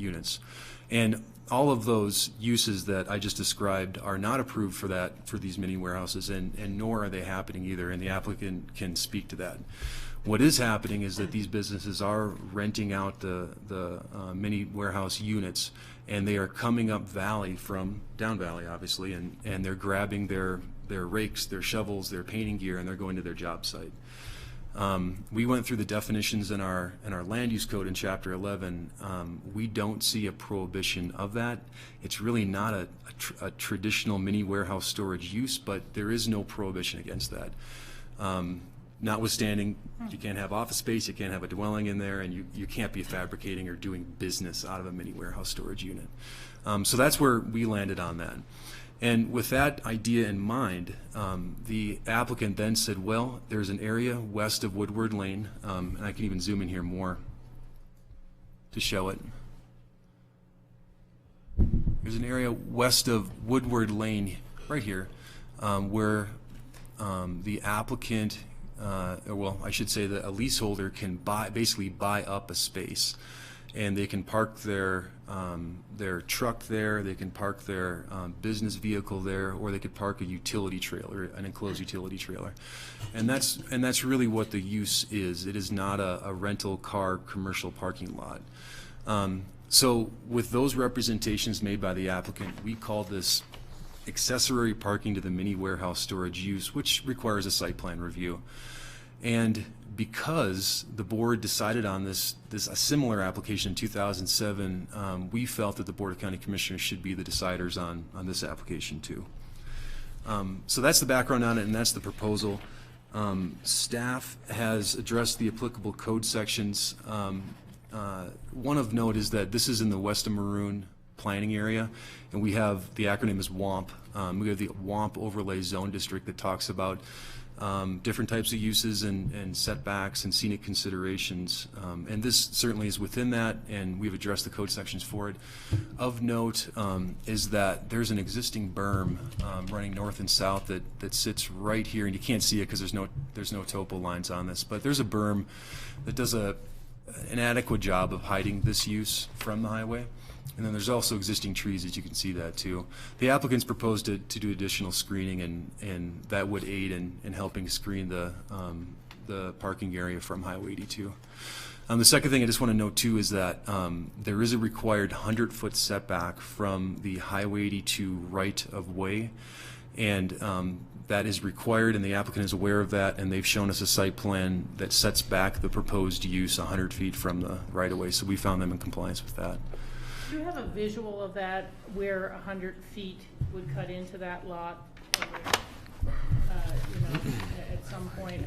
units. And all of those uses that I just described are not approved for these mini warehouses, and nor are they happening either, and the applicant can speak to that. What is happening is that these businesses are renting out the mini warehouse units, and they are coming up valley from down valley, obviously, and they're grabbing their rakes, their shovels, their painting gear, and they're going to their job site. We went through the definitions in our land use code in Chapter 11. We don't see a prohibition of that. It's really not a traditional mini warehouse storage use, but there is no prohibition against that. Notwithstanding, you can't have office space, you can't have a dwelling in there, and you can't be fabricating or doing business out of a mini warehouse storage unit. So that's where we landed on that. And with that idea in mind, the applicant then said, well, there's an area west of Woodward Lane, and I can even zoom in here more to show it. There's an area west of Woodward Lane right here where the applicant, or well, I should say that a leaseholder can basically buy up a space, and they can park their truck there, they can park their business vehicle there, or they could park a utility trailer, an enclosed utility trailer. And that's really what the use is. It is not a rental car commercial parking lot. So with those representations made by the applicant, we call this accessory parking to the mini warehouse storage use, which requires a site plan review. And because the board decided on a similar application in 2007, we felt that the Board of County Commissioners should be the deciders on this application too. So that's the background on it, and that's the proposal. Staff has addressed the applicable code sections. One of note is that this is in the Weston Maroon planning area, and we have, the acronym is WOMP. We have the WOMP Overlay Zone District that talks about different types of uses and setbacks and scenic considerations. And this certainly is within that, and we've addressed the code sections for it. Of note is that there's an existing berm running north and south that sits right here, and you can't see it because there's no topo lines on this, but there's a berm that does an adequate job of hiding this use from the highway. And then there's also existing trees, as you can see that too. The applicants proposed to do additional screening, and that would aid in helping screen the parking area from Highway 82. The second thing I just want to note too is that there is a required 100-foot setback from the Highway 82 right of way, and that is required, and the applicant is aware of that, and they've shown us a site plan that sets back the proposed use 100 feet from the right of way, so we found them in compliance with that. Do you have a visual of that, where 100 feet would cut into that lot? At some point,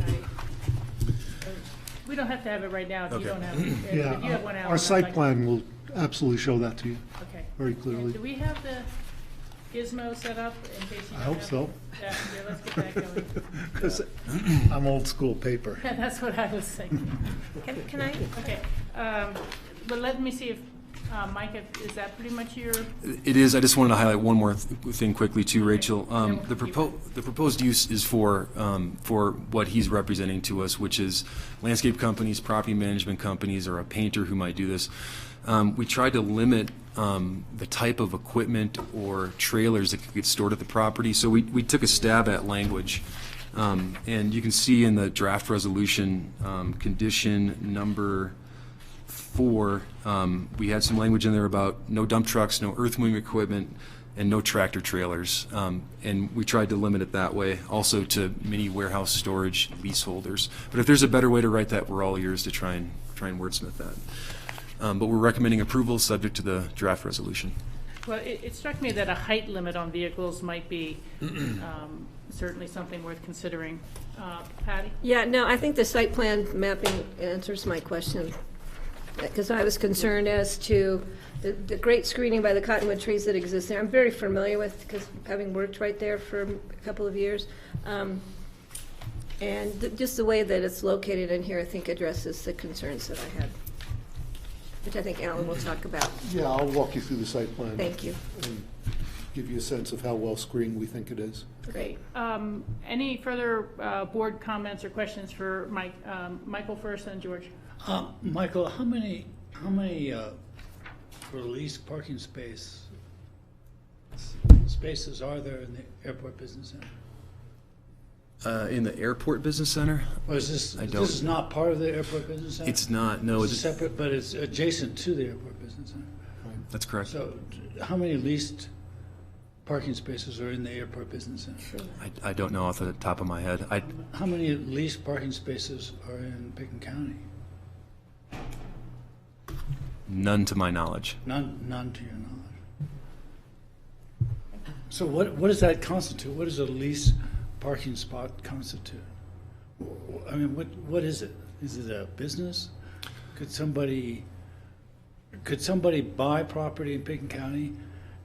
we don't have to have it right now if you don't have it. Yeah, if you have 1 hour. our site plan will absolutely show that to you. Okay. Very clearly. And do we have the gizmo set up in case you I hope so. Yeah, let's get that going. Because I'm old school paper. That's what I was thinking. Can I? Okay. But let me see if Micah, is that pretty much your? It is. I just wanted to highlight one more thing quickly too, Rachel. The proposed use is for what he's representing to us, which is landscape companies, property management companies, or a painter who might do this. We tried to limit the type of equipment or trailers that could get stored at the property. So we took a stab at language. And you can see in the draft resolution, condition number 4, we had some language in there about no dump trucks, no earth moving equipment, and no tractor trailers. And we tried to limit it that way, also to mini warehouse storage leaseholders. But if there's a better way to write that, we're all ears to try and wordsmith that. But we're recommending approval subject to the draft resolution. Well, it struck me that a height limit on vehicles might be certainly something worth considering. Patty? Yeah, no, I think the site plan mapping answers my question, because I was concerned as to the great screening by the cottonwood trees that exist there. I'm very familiar with, because having worked right there for a couple of years. And just the way that it's located in here, I think addresses the concerns that I had, which I think Alan will talk about. Yeah, I'll walk you through the site plan. Thank you. And give you a sense of how well screened we think it is. Great. Any further board comments or questions for Michael first, and George? Michael, how many for leased parking spaces are there in the airport business center? In the airport business center, Or is this, I this don't- is not part of the airport business center? it's not. No, It's it's separate, but it's adjacent to the airport business center. that's correct. So how many leased parking spaces are in the airport business center? I don't know off the top of my head. How many leased parking spaces are in Picken County? None to my knowledge. None to your knowledge. So what does that constitute? What does a leased parking spot constitute? I mean, what is it? Is it a business? Could somebody buy property in Picken County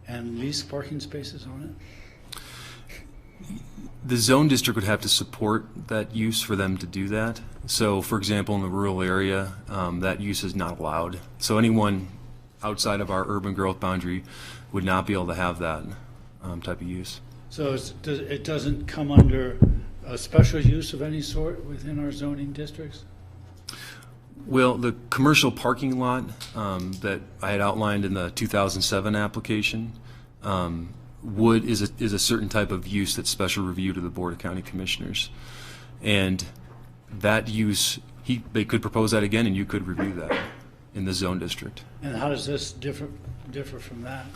and lease parking spaces on it? The zone district would have to support that use for them to do that. So, for example, in the rural area, that use is not allowed. So anyone outside of our urban growth boundary would not be able to have that type of use. So it doesn't come under a special use of any sort within our zoning districts? Well, the commercial parking lot that I had outlined in the 2007 application is a certain type of use that's special review to the Board of County Commissioners. And that use, they could propose that again, and you could review that in the zone district. And how does this differ from that?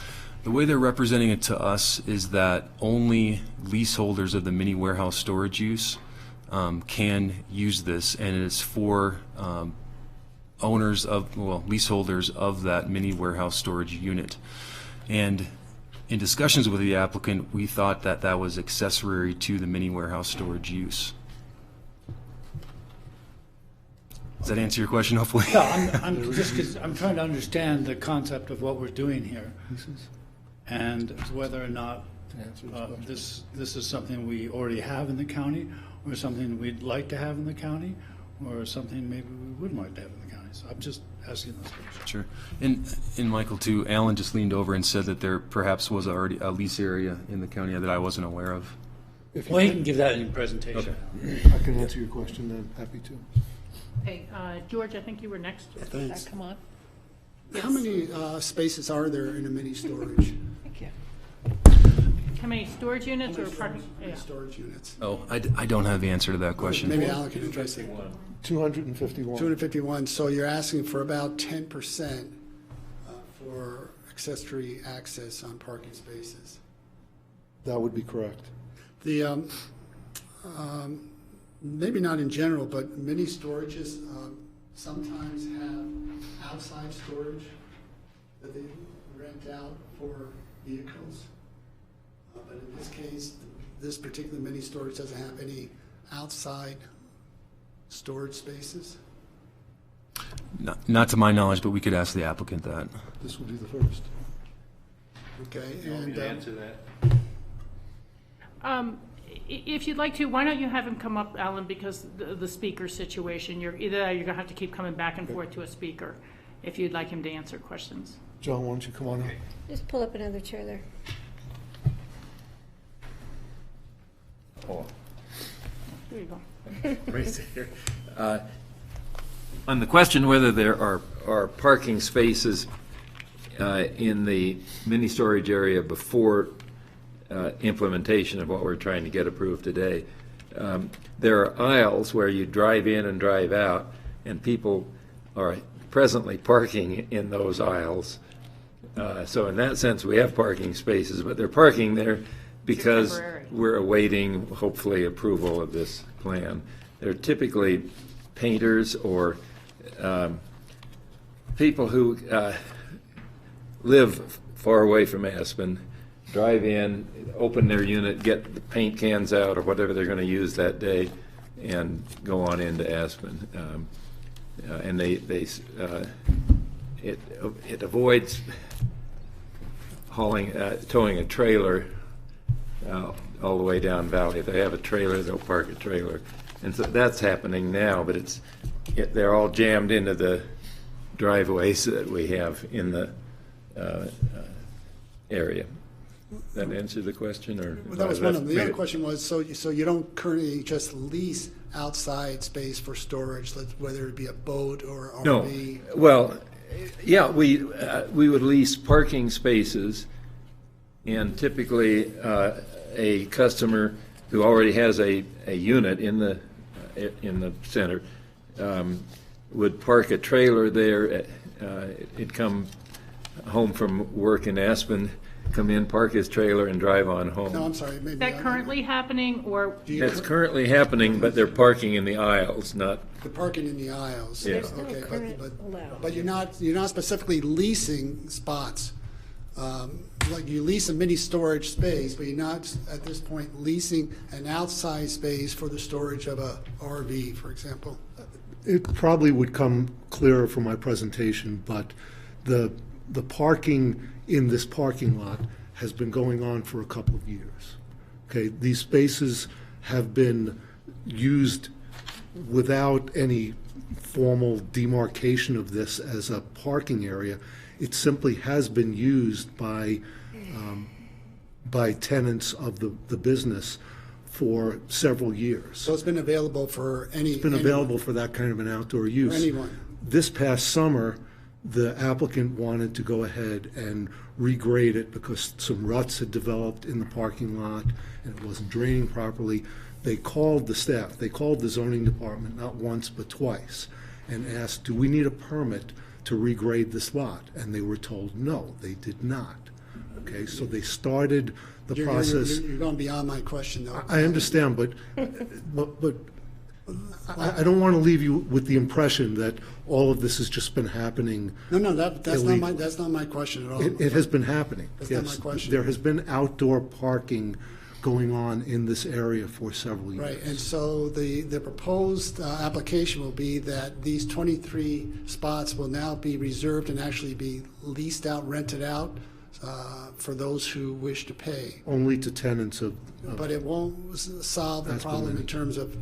The way they're representing it to us is that only leaseholders of the mini warehouse storage use can use this, and it is for leaseholders of that mini warehouse storage unit. And in discussions with the applicant, we thought that that was accessory to the mini warehouse storage use. Does that answer your question, hopefully? Yeah, I'm just, 'cause I'm trying to understand the concept of what we're doing here and whether or not this is something we already have in the county, or something we'd like to have in the county, or something maybe we wouldn't like to have in the county. So I'm just asking those questions. Sure. And Michael, too, Alan just leaned over and said that there perhaps was already a lease area in the county that I wasn't aware of. If Well, you you can give that in your presentation. I can answer your question, then happy to. Hey, George, I think you were next. Thanks. Come on. How many spaces are there in a mini storage? How many storage units or parking? Mini Yeah. storage units? Oh, I don't have the answer to that question. Maybe Alan can address it. 251. 251, so you're asking for about 10% for accessory access on parking spaces. That would be correct. The, maybe not in general, but mini storages sometimes have outside storage that they rent out for vehicles. But in this case, this particular mini storage doesn't have any outside storage spaces. Not to my knowledge, but we could ask the applicant that. This will be the first. Okay, and If you'd like to, why don't you have him come up, Alan, because the speaker situation, you're going to have to keep coming back and forth to a speaker if you'd like him to answer questions. John, why don't you come on up? Just pull up another chair there. There you go. Right there. On the question whether there are parking spaces in the mini storage area before implementation of what we're trying to get approved today, there are aisles where you drive in and drive out, and people are presently parking in those aisles. So in that sense, we have parking spaces, but they're parking there because temporary. we're awaiting, hopefully, approval of this plan. They're typically painters or people who live far away from Aspen, drive in, open their unit, get the paint cans out or whatever they're going to use that day, and go on into Aspen. And it avoids towing a trailer all the way down valley. If they have a trailer, they'll park a trailer. And so that's happening now, but they're all jammed into the driveways that we have in the area. That answer the question, or? well, that was one of them. The other question was, so you don't currently just lease outside space for storage, whether it be a boat or RV? No. Well, Yeah, we would lease parking spaces, and typically a customer who already has a unit in the center would park a trailer there. He'd come home from work in Aspen, come in, park his trailer, and drive on home. No, I'm sorry, maybe. Is that currently happening, or? That's currently happening, but they're parking in the aisles, not. The parking in the aisles. Yeah. There's no Okay, current allowed. but you're not specifically leasing spots. Like you lease a mini storage space, but you're not at this point leasing an outside space for the storage of a RV, for example. It probably would come clearer from my presentation, but the parking in this parking lot has been going on for a couple of years. Okay, these spaces have been used without any formal demarcation of this as a parking area. It simply has been used by tenants of the business for several years. So it's been available for It's been available for that kind of an outdoor use. anyone. This past summer, the applicant wanted to go ahead and regrade it because some ruts had developed in the parking lot and it wasn't draining properly. They called the staff, they called the zoning department not once but twice and asked, do we need a permit to regrade this lot? And they were told, no, they did not. Okay, so they started the process. You're going beyond my question, though. I understand, but I don't want to leave you with the impression that all of this has just been happening. No, that's not my question at all. It has been happening. That's not Yes, my question. there has been outdoor parking going on in this area for several years. Right, and so the proposed application will be that these 23 spots will now be reserved and actually be leased out, rented out for those who wish to pay. Only to tenants of. But it won't solve the That's problem in permitted. terms of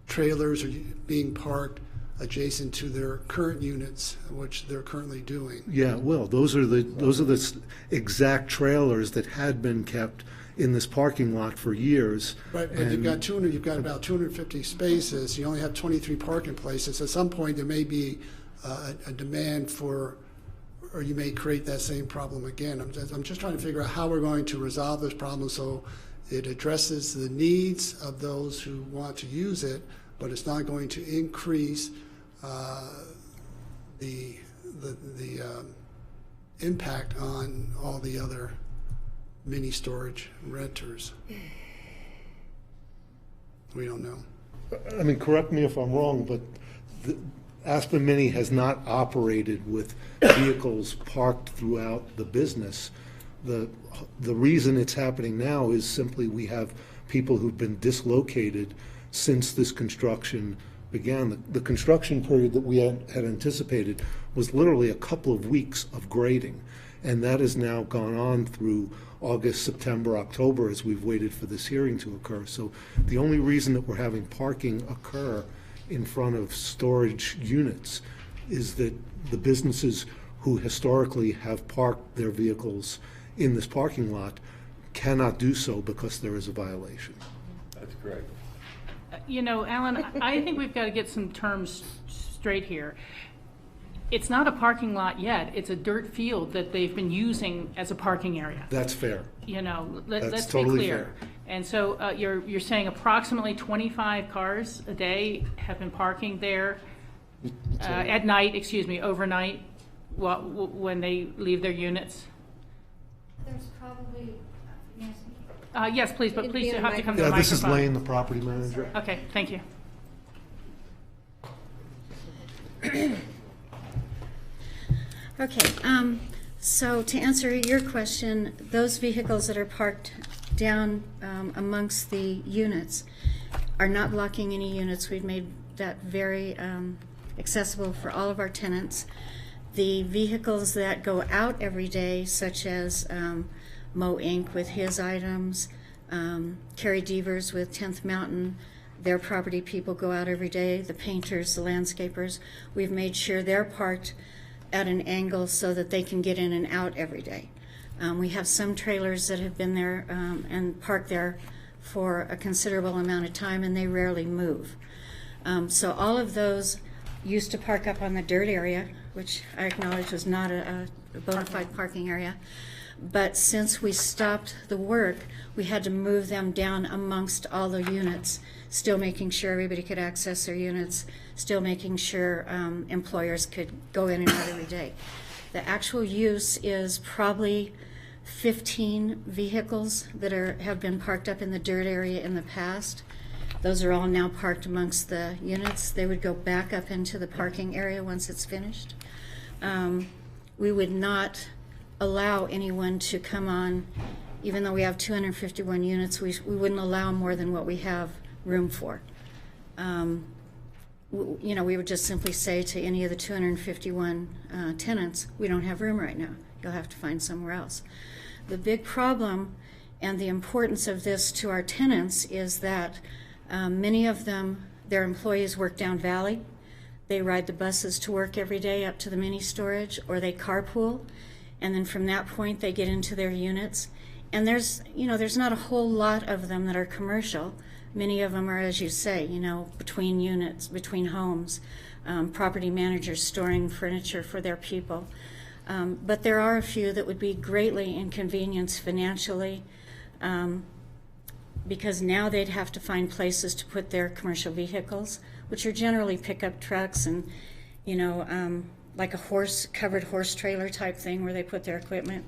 trailers being parked adjacent to their current units, which they're currently doing. Yeah, well, those are the exact trailers that had been kept in this parking lot for years. Right, but and- you've got about 250 spaces, you only have 23 parking places. At some point, there may be a demand for, or you may create that same problem again. I'm just trying to figure out how we're going to resolve this problem so it addresses the needs of those who want to use it, but it's not going to increase the impact on all the other mini storage renters. We don't know. I mean, correct me if I'm wrong, but Aspen Mini has not operated with vehicles parked throughout the business. The reason it's happening now is simply we have people who've been dislocated since this construction began. The construction period that we had anticipated was literally a couple of weeks of grading, and that has now gone on through August, September, October as we've waited for this hearing to occur. So the only reason that we're having parking occur in front of storage units is that the businesses who historically have parked their vehicles in this parking lot cannot do so because there is a violation. That's correct. You know, Alan, I think we've got to get some terms straight here. It's not a parking lot yet. It's a dirt field that they've been using as a parking area. That's fair. You know, That's let's totally be clear. fair. And so you're saying approximately 25 cars a day have been parking there at night, overnight, when they leave their units? There's probably, yes, Yes, please, but It'd please be you in have the to come to the Yeah, microphone. this is Lane, the property manager. Okay, thank you. okay, so to answer your question, those vehicles that are parked down amongst the units are not blocking any units. We've made that very accessible for all of our tenants. The vehicles that go out every day, such as Mo Inc. with his items, Carrie Devers with 10th Mountain, their property people go out every day, the painters, the landscapers. We've made sure they're parked at an angle so that they can get in and out every day. We have some trailers that have been there and parked there for a considerable amount of time, and they rarely move. So all of those used to park up on the dirt area which I acknowledge was not a bona fide parking area. But since we stopped the work, we had to move them down amongst all the units, still making sure everybody could access their units, still making sure employers could go in and out every day. The actual use is probably 15 vehicles that have been parked up in the dirt area in the past. Those are all now parked amongst the units. They would go back up into the parking area once it's finished. We would not allow anyone to come on, even though we have 251 units, we wouldn't allow more than what we have room for. You know, we would just simply say to any of the 251 tenants, we don't have room right now. You'll have to find somewhere else. The big problem and the importance of this to our tenants is that many of them, their employees work down Valley. They ride the buses to work every day up to the mini storage, or they carpool. And then from that point, they get into their units. And there's not a whole lot of them that are commercial. Many of them are, as you say, between units, between homes, property managers storing furniture for their people. But there are a few that would be greatly inconvenienced financially, because now they'd have to find places to put their commercial vehicles, which are generally pickup trucks and, like a covered horse trailer type thing where they put their equipment.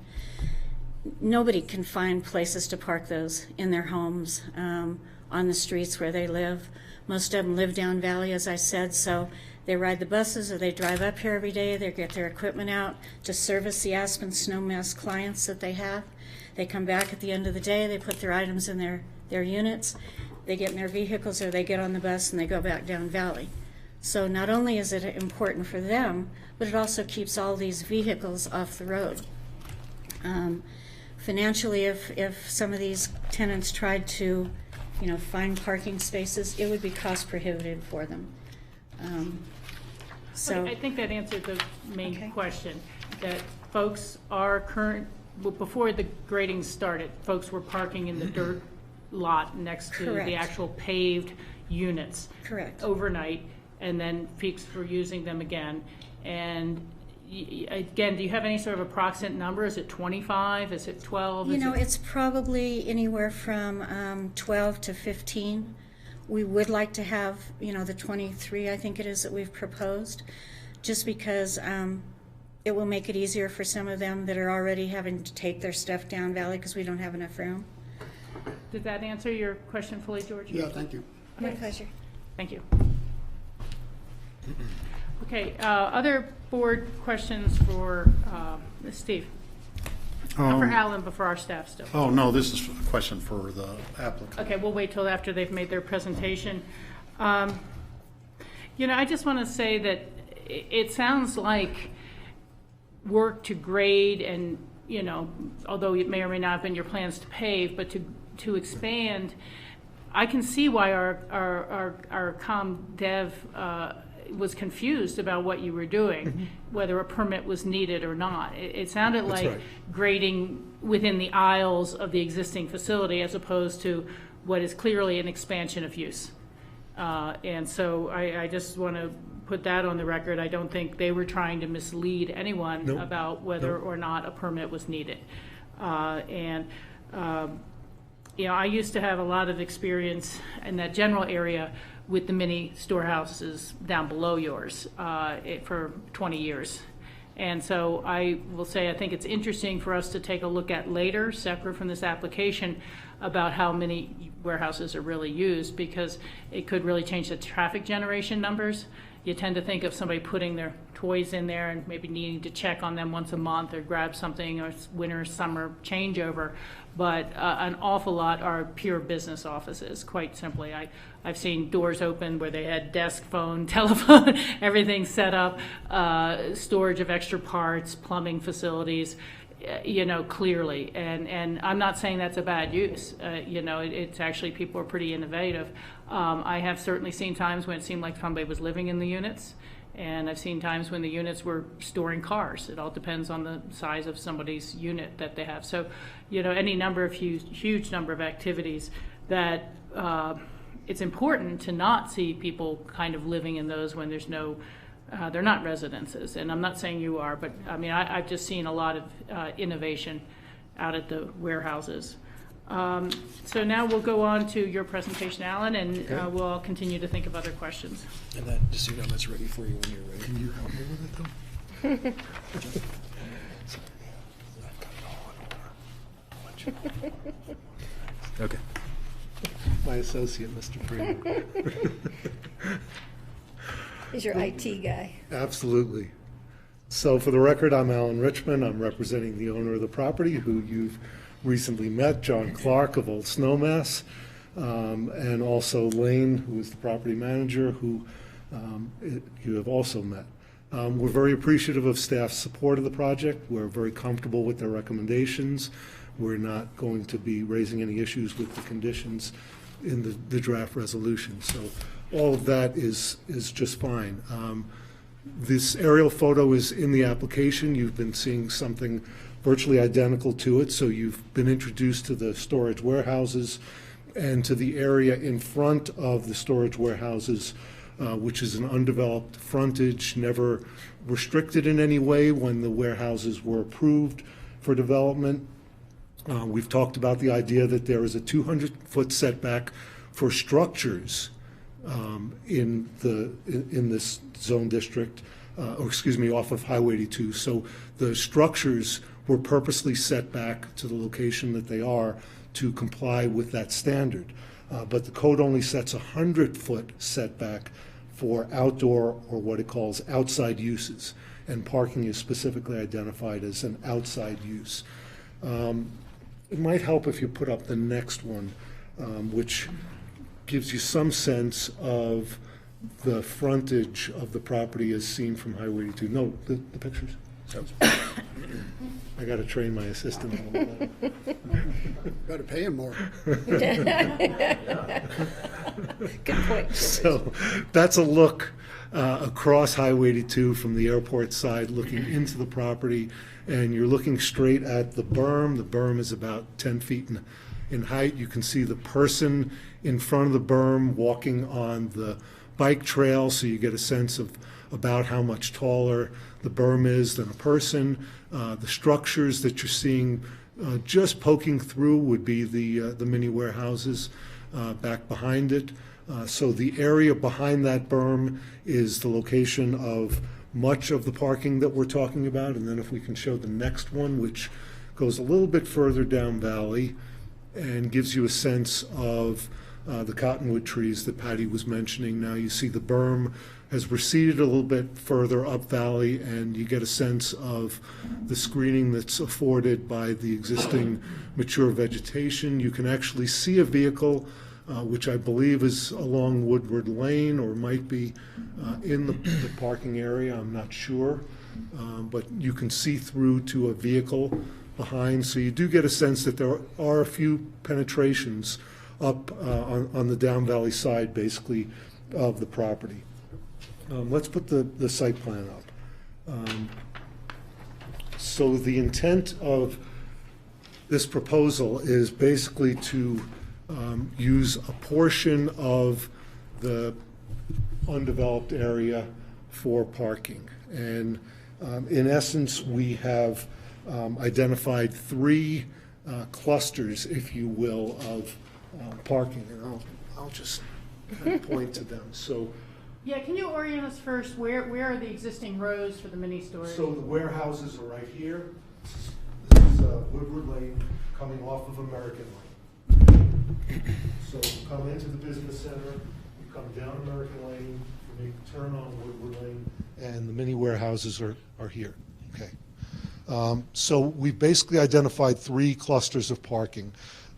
Nobody can find places to park those in their homes, on the streets where they live. Most of them live down Valley, as I said, so they ride the buses or they drive up here every day. They get their equipment out to service the Aspen Snowmass clients that they have. They come back at the end of the day, they put their items in their units, they get in their vehicles or they get on the bus and they go back down Valley. So not only is it important for them, but it also keeps all these vehicles off the road. Financially, if some of these tenants tried to, find parking spaces, it would be cost prohibitive for them. So I think that answered the main question, that folks are before the grading started, folks were parking in the dirt lot next to Correct. the actual paved units. Correct. Overnight, and then peaks were using them again. And again, do you have any sort of approximate number? Is it 25? Is it 12? It's probably anywhere from 12 to 15. We would like to have, the 23, I think it is, that we've proposed, just because it will make it easier for some of them that are already having to take their stuff down Valley because we don't have enough room. Did that answer your question fully, George? Yeah, thank you. My pleasure. Thank you. Okay, other board questions for Steve? Not for Alan, but for our staff still. Oh, no, this is a question for the applicant. Okay, we'll wait till after they've made their presentation. I just want to say that it sounds like work to grade and, although it may or may not have been your plans to pave, but to expand, I can see why our com dev was confused about what you were doing, whether a permit was needed or not. It sounded like right. grading within the aisles of the existing facility as opposed to what is clearly an expansion of use. And so I just want to put that on the record. I don't think they were trying to mislead anyone Nope. about whether or not a permit was needed. I used to have a lot of experience in that general area with the mini storehouses down below yours for 20 years. And so I will say I think it's interesting for us to take a look at later, separate from this application, about how many warehouses are really used, because it could really change the traffic generation numbers. You tend to think of somebody putting their toys in there and maybe needing to check on them once a month or grab something, or winter, summer changeover. But an awful lot are pure business offices, quite simply. I've seen doors open where they had desk, phone, telephone, everything set up, storage of extra parts, plumbing facilities, clearly. And I'm not saying that's a bad use. It's actually, people are pretty innovative. I have certainly seen times when it seemed like somebody was living in the units, and I've seen times when the units were storing cars. It all depends on the size of somebody's unit that they have. So, any number of huge number of activities that it's important to not see people kind of living in those when there's no They're not residences, and I'm not saying you are, but I mean, I've just seen a lot of innovation out at the warehouses. So now we'll go on to your presentation, Alan, and we'll continue to think of other questions. And that, just so you know, that's ready for you when you're ready. Can you help me with it, though? Okay. My associate, Mr. Freeman. He's your IT guy. Absolutely. So for the record, I'm Alan Richmond. I'm representing the owner of the property, who you've recently met, John Clark of Old Snowmass, and also Lane, who is the property manager, who you have also met. We're very appreciative of staff's support of the project. We're very comfortable with their recommendations. We're not going to be raising any issues with the conditions in the draft resolution. So all of that is just fine. This aerial photo is in the application. You've been seeing something virtually identical to it. So you've been introduced to the storage warehouses and to the area in front of the storage warehouses, which is an undeveloped frontage, never restricted in any way when the warehouses were approved for development. We've talked about the idea that there is a 200-foot setback for structures in this zone district, off of Highway 82. So the structures were purposely set back to the location that they are to comply with that standard. But the code only sets a 100-foot setback for outdoor, or what it calls outside uses, and parking is specifically identified as an outside use. It might help if you put up the next one, which gives you some sense of the frontage of the property as seen from Highway 82. No, the pictures. I got to train my assistant a little bit. Got to pay him more. Good point. So that's a look across Highway 82 from the airport side, looking into the property, and you're looking straight at the berm. The berm is about 10 feet in height. You can see the person in front of the berm walking on the bike trail, so you get a sense of about how much taller the berm is than a person. The structures that you're seeing just poking through would be the mini warehouses back behind it. So the area behind that berm is the location of much of the parking that we're talking about. And then if we can show the next one, which goes a little bit further down valley and gives you a sense of the cottonwood trees that Patty was mentioning. Now you see the berm has receded a little bit further up valley, and you get a sense of the screening that's afforded by the existing mature vegetation. You can actually see a vehicle, which I believe is along Woodward Lane, or might be in the parking area, I'm not sure. But you can see through to a vehicle behind, so you do get a sense that there are a few penetrations up on the down valley side, basically, of the property. Let's put the site plan up. So the intent of this proposal is basically to use a portion of the undeveloped area for parking. And in essence, we have identified three clusters, if you will, of parking. And I'll just kind of point to them. So. Yeah, can you orient us first? Where are the existing rows for the mini storage? So the warehouses are right here. This is Woodward Lane coming off of American Lane. So you come into the business center, you come down American Lane, you make a turn on Woodward Lane, and the mini warehouses are here. Okay. So we've basically identified three clusters of parking.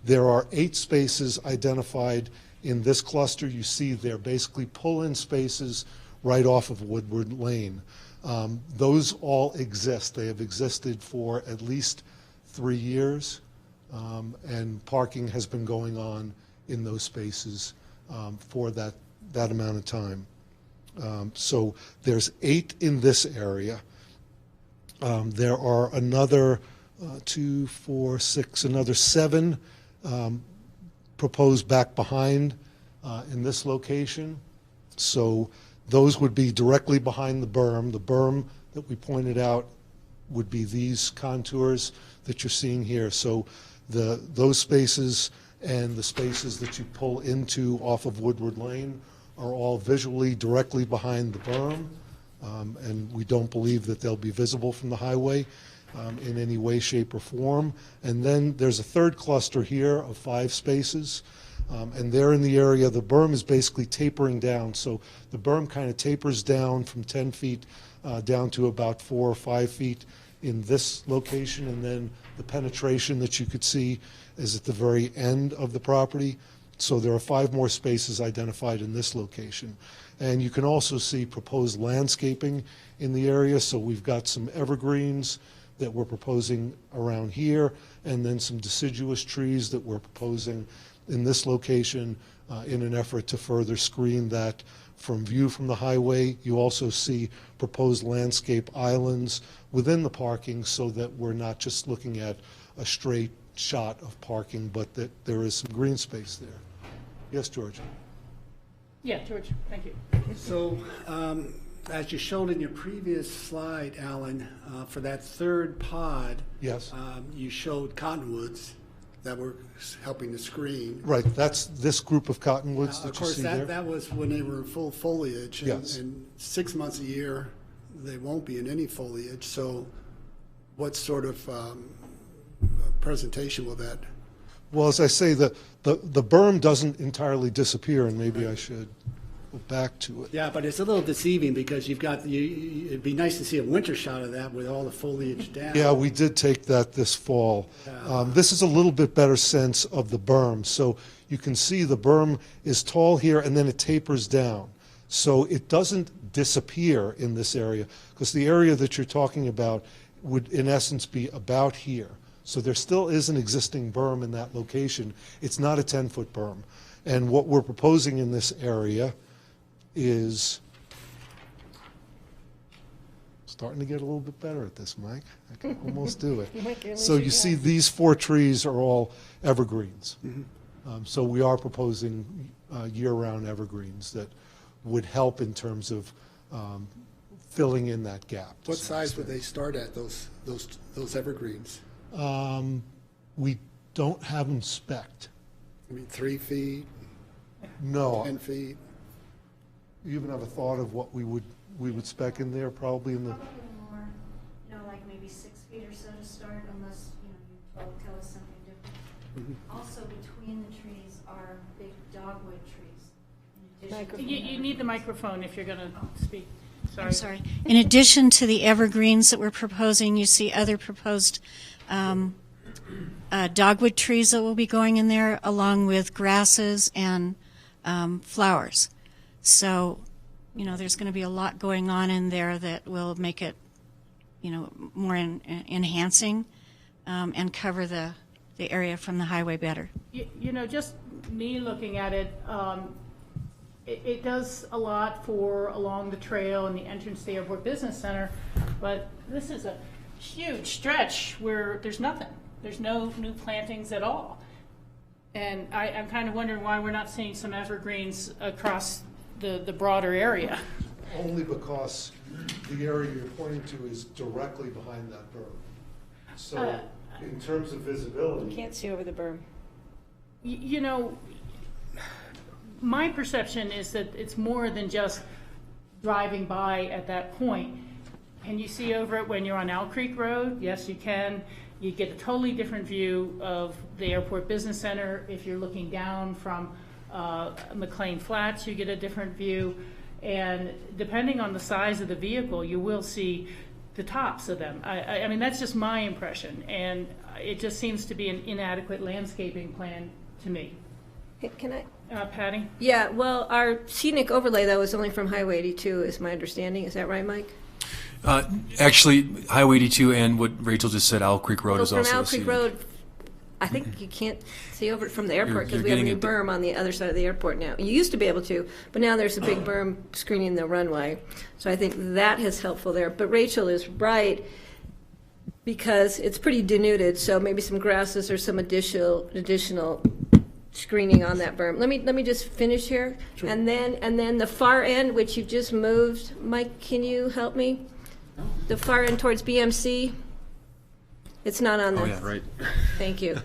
There are 8 spaces identified in this cluster. You see they're basically pull-in spaces right off of Woodward Lane. Those all exist. They have existed for at least 3 years, and parking has been going on in those spaces for that amount of time. So there's 8 in this area. There are another 2, 4, 6, another 7 proposed back behind in this location. So Those would be directly behind the berm. The berm that we pointed out would be these contours that you're seeing here. So those spaces and the spaces that you pull into off of Woodward Lane are all visually directly behind the berm, and we don't believe that they'll be visible from the highway in any way, shape, or form. And then there's a third cluster here of 5 spaces, and they're in the area. The berm is basically tapering down, so the berm kind of tapers down from 10 feet down to about 4 or 5 feet in this location, and then the penetration that you could see is at the very end of the property. So there are 5 more spaces identified in this location. And you can also see proposed landscaping in the area. So we've got some evergreens that we're proposing around here, and then some deciduous trees that we're proposing in this location in an effort to further screen that from view from the highway. You also see proposed landscape islands within the parking, so that we're not just looking at a straight shot of parking, but that there is some green space there. Yes, George? Yeah, George, thank you. So, as you showed in your previous slide, Alan, for that third pod, Yes. You showed cottonwoods that were helping to screen. Right, that's this group of cottonwoods that Of you course, see there. that was when they were in full foliage. And, Yes. and 6 months a year, they won't be in any foliage. So what sort of presentation will that? Well, as I say, the berm doesn't entirely disappear, and maybe I should go back to it. Yeah, but it's a little deceiving because you've got, it'd be nice to see a winter shot of that with all the foliage down. Yeah, we did take that this fall. This is a little bit better sense of the berm. So you can see the berm is tall here, and then it tapers down. So it doesn't disappear in this area, because the area that you're talking about would, in essence, be about here. So there still is an existing berm in that location. It's not a 10-foot berm. And what we're proposing in this area is, starting to get a little bit better at this, Mike. I can almost do it. So you see these 4 trees are all evergreens. So we are proposing year-round evergreens that would help in terms of filling in that gap. What size would they start at, those evergreens? We don't have them spec'd. I mean, 3 feet, No. 10 feet? You even have a thought of what we would spec in there, probably in the, Probably more, like maybe 6 feet or so to start, unless, you tell us something different. Also, between the trees are big dogwood trees. in addition to You need the microphone if you're going to speak. Sorry. I'm sorry. In addition to the evergreens that we're proposing, you see other proposed dogwood trees that will be going in there, along with grasses and flowers. So, there's going to be a lot going on in there that will make it, more enhancing and cover the area from the highway better. Just me looking at it, it does a lot for along the trail and the entrance to the Airport Business Center, but this is a huge stretch where there's nothing. There's no new plantings at all. And I'm kind of wondering why we're not seeing some evergreens across the broader area. only because the area you're pointing to is directly behind that berm. So in terms of visibility. Can't see over the berm. My perception is that it's more than just driving by at that point. Can you see over it when you're on Owl Creek Road? Yes, you can. You get a totally different view of the Airport Business Center. If you're looking down from McLean Flats, you get a different view. And depending on the size of the vehicle, you will see the tops of them. I mean, that's just my impression. And it just seems to be an inadequate landscaping plan to me. Hey, can I? Patty? Yeah, well, our scenic overlay, though, is only from Highway 82, is my understanding. Is that right, Mike? Actually, Highway 82 and what Rachel just said, Owl Creek Road Well, is from also Owl a Creek scenic. Road, I think you can't see over it from the airport because you're we have a getting new it- berm on the other side of the airport now. You used to be able to, but now there's a big berm screening the runway. So I think that is helpful there. But Rachel is right, because it's pretty denuded, so maybe some grasses or some additional screening on that berm. Let me just finish here. And then the far end, which you've just moved, Mike, can you help me? The far end towards BMC? It's not on there. Oh, yeah, right. Thank you.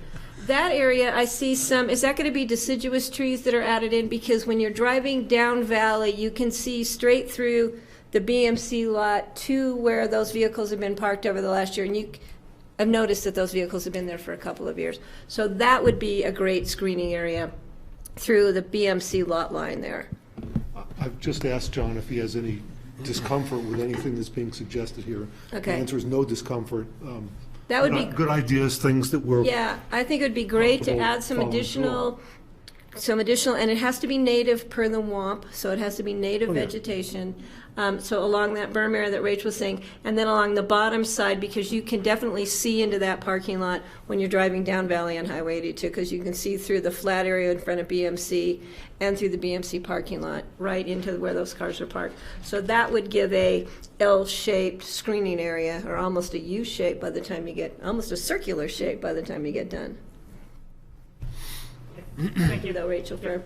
That area, I see some, is that going to be deciduous trees that are added in? Because when you're driving down valley, you can see straight through the BMC lot to where those vehicles have been parked over the last year. And I've noticed that those vehicles have been there for a couple of years. So that would be a great screening area through the BMC lot line there. I've just asked John if he has any discomfort with anything that's being suggested here. Okay. The answer is no discomfort. That would be Good ideas, things that we're. Yeah, I think it would be great to add some additional, and it has to be native per the WOMP, so it has to be native vegetation. So along that berm area that Rachel was saying, and then along the bottom side, because you can definitely see into that parking lot when you're driving down Valley on Highway 82, because you can see through the flat area in front of BMC and through the BMC parking lot right into where those cars are parked. So that would give a L-shaped screening area, or almost a U-shape by the time you get, almost a circular shape by the time you get done. Thank you, though, Rachel, for.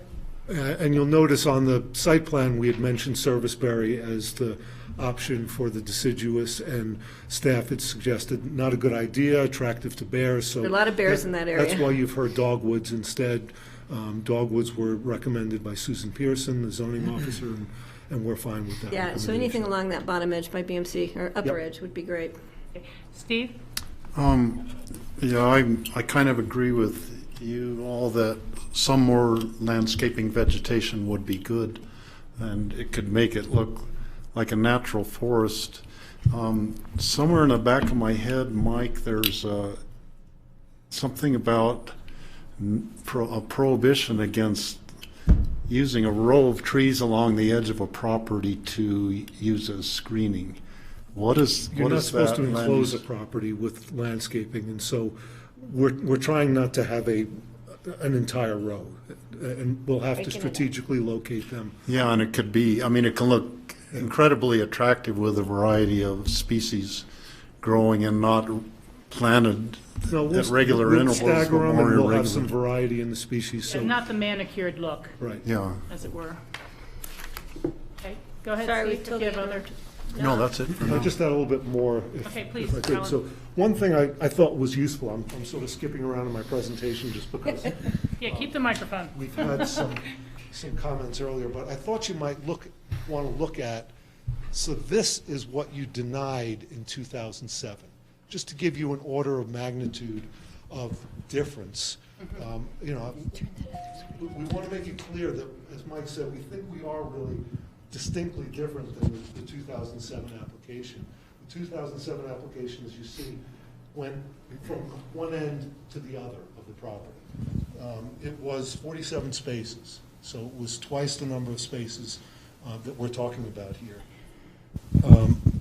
And you'll notice on the site plan, we had mentioned Serviceberry as the option for the deciduous, and staff had suggested not a good idea, attractive to bears, so. There are a lot of bears in that area. That's why you've heard dogwoods instead. Dogwoods were recommended by Susan Pearson, the zoning officer, and we're fine with that. Yeah, so anything along that bottom edge by BMC, or upper Yep. edge, would be great. Steve? Yeah, I kind of agree with you all that some more landscaping vegetation would be good, and it could make it look like a natural forest. Somewhere in the back of my head, Mike, there's something about a prohibition against using a row of trees along the edge of a property to use as screening. What is You're not supposed to that land enclose a use? property with landscaping, and so we're trying not to have an entire row, and we'll have to strategically locate them. Yeah, and it could be, I mean, it can look incredibly attractive with a variety of species growing and not planted No, at regular we'll intervals, stagger but them, more and we'll have irregular. some variety in the species, so. And not the manicured look, Right. Yeah, as it were. Okay, go ahead, Sorry, we Steve, still if you have need other. no, that's it for I now. just had a little bit more, Okay, please, if I could. Alan. So one thing I thought was useful, I'm sort of skipping around in my presentation just because Yeah, keep the microphone. we've had some comments earlier, but I thought you might want to look at, so this is what you denied in 2007, just to give you an order of magnitude of difference. You know, we want to make it clear that, as Mike said, we think we are really distinctly different than the 2007 application. The 2007 application, as you see, went from one end to the other of the property. It was 47 spaces, so it was twice the number of spaces that we're talking about here.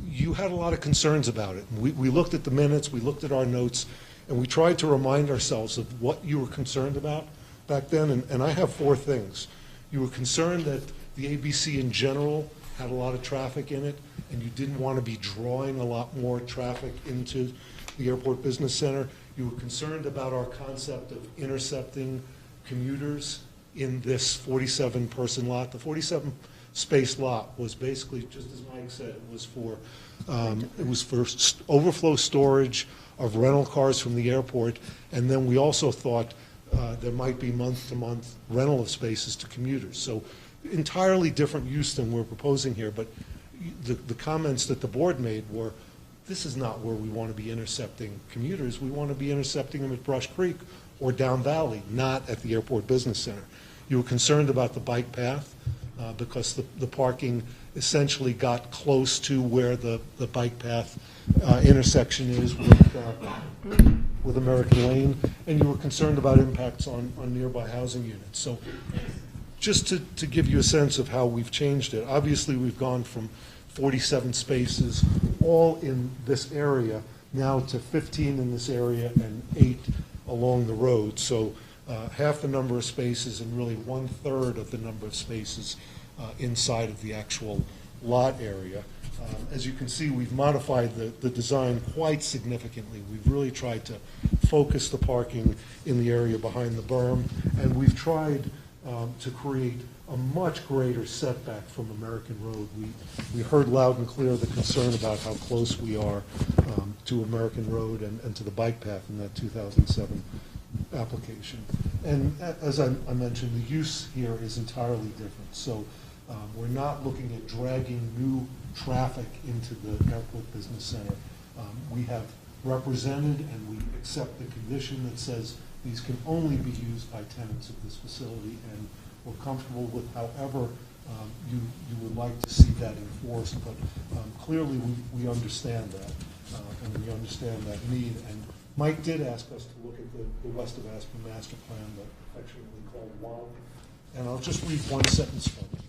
You had a lot of concerns about it. We looked at the minutes, we looked at our notes, and we tried to remind ourselves of what you were concerned about back then, and I have 4 things. You were concerned that the ABC in general had a lot of traffic in it, and you didn't want to be drawing a lot more traffic into the Airport Business Center. You were concerned about our concept of intercepting commuters in this 47-person lot. The 47-space lot was basically, just as Mike said, it was for overflow storage of rental cars from the airport, and then we also thought there might be month-to-month rental of spaces to commuters. So entirely different use than we're proposing here, but the comments that the board made were, this is not where we want to be intercepting commuters. We want to be intercepting them at Brush Creek or down Valley, not at the Airport Business Center. You were concerned about the bike path because the parking essentially got close to where the bike path intersection is with American Lane, and you were concerned about impacts on nearby housing units. So just to give you a sense of how we've changed it, obviously we've gone from 47 spaces all in this area now to 15 in this area and 8 along the road. So half the number of spaces and really 1/3 of the number of spaces inside of the actual lot area. As you can see, we've modified the design quite significantly. We've really tried to focus the parking in the area behind the berm, and we've tried to create a much greater setback from American Road. We heard loud and clear the concern about how close we are to American Road and to the bike path in that 2007 application. And as I mentioned, the use here is entirely different. So we're not looking at dragging new traffic into the airport business center. We have represented and we accept the condition that says these can only be used by tenants of this facility, and we're comfortable with however you would like to see that enforced. But clearly we understand that, and we understand that need. And Mike did ask us to look at the West of Aspen master plan, that affectionately called WOW. And I'll just read one sentence from it.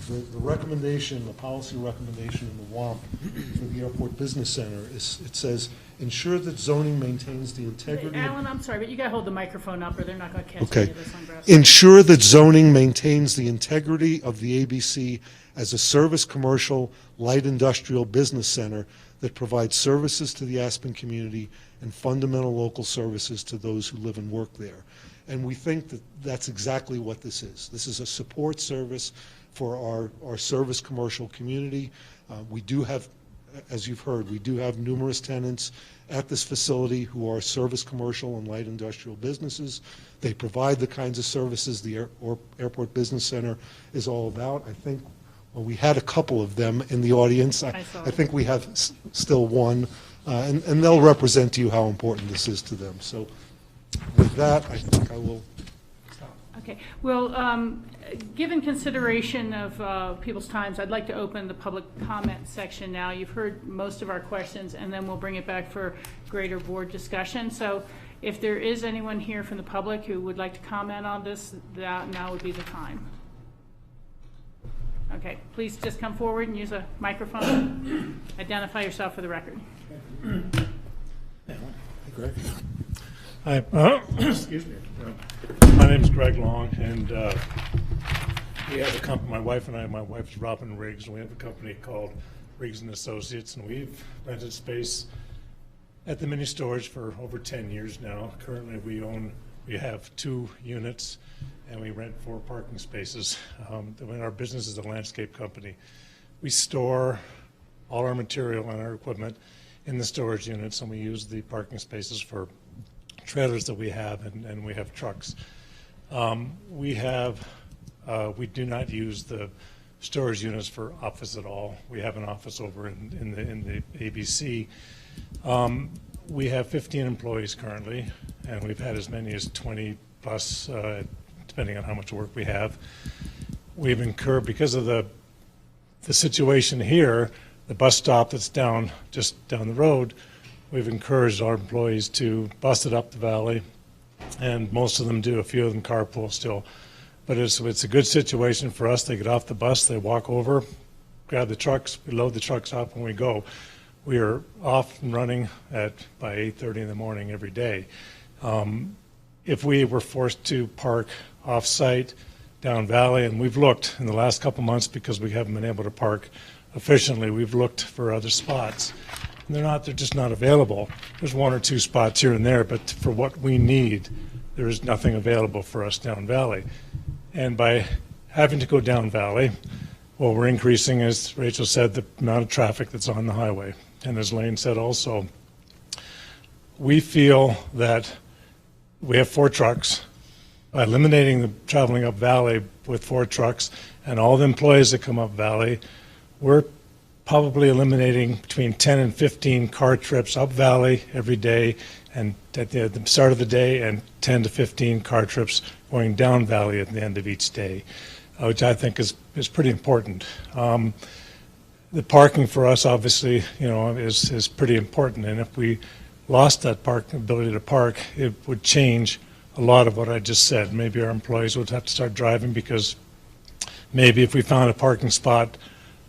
The recommendation, the policy recommendation in the WOMP for the Airport Business Center is, it says, ensure that zoning maintains the integrity. Alan, I'm sorry, but you gotta hold the microphone up or they're not gonna catch Okay. any of this on grass. Ensure that zoning maintains the integrity of the ABC as a service commercial light industrial business center that provides services to the Aspen community and fundamental local services to those who live and work there. And we think that that's exactly what this is. This is a support service for our service commercial community. We do have, as you've heard, we do have numerous tenants at this facility who are service commercial and light industrial businesses. They provide the kinds of services the Airport Business Center is all about. I think, well, we had a couple of them in the audience. I think we have still one, and they'll represent to you how important this is to them. So with that, I think I will stop. Okay, well, given consideration of people's times, I'd like to open the public comment section now. You've heard most of our questions, and then we'll bring it back for greater board discussion. So if there is anyone here from the public who would like to comment on this, now would be the time. Okay, please just come forward and use a microphone. Identify yourself for the record. Greg. Hi, excuse me. My name is Greg Long, and we have a company. My wife and I. My wife's Robin Riggs, and we have a company called Riggs and Associates, and we've rented space at the mini storage for over 10 years now. Currently, we have 2 units, and we rent 4 parking spaces. Our business is a landscape company. We store all our material and our equipment in the storage units, and we use the parking spaces for trailers that we have, and we have trucks. We do not use the storage units for office at all. We have an office over in the ABC. We have 15 employees currently, and we've had as many as 20 plus, depending on how much work we have. We've incurred, because of the situation here, the bus stop that's just down the road, we've encouraged our employees to bus it up the valley, and most of them do. A few of them carpool still. But it's a good situation for us. They get off the bus, they walk over, grab the trucks, we load the trucks up, and we go. We are off and running by 8:30 in the morning every day. If we were forced to park off-site down valley, and we've looked in the last couple months because we haven't been able to park efficiently, we've looked for other spots. And they're just not available. There's 1 or 2 spots here and there, but for what we need, there is nothing available for us down valley. And by having to go down valley, well, we're increasing, as Rachel said, the amount of traffic that's on the highway. And as Lane said also, we feel that we have 4 trucks. By eliminating the traveling up valley with 4 trucks and all the employees that come up valley, we're probably eliminating between 10 and 15 car trips up valley every day, and at the start of the day, and 10 to 15 car trips going down valley at the end of each day, which I think is pretty important. The parking for us, obviously, is pretty important, and if we lost that ability to park, it would change a lot of what I just said. Maybe our employees would have to start driving, because maybe if we found a parking spot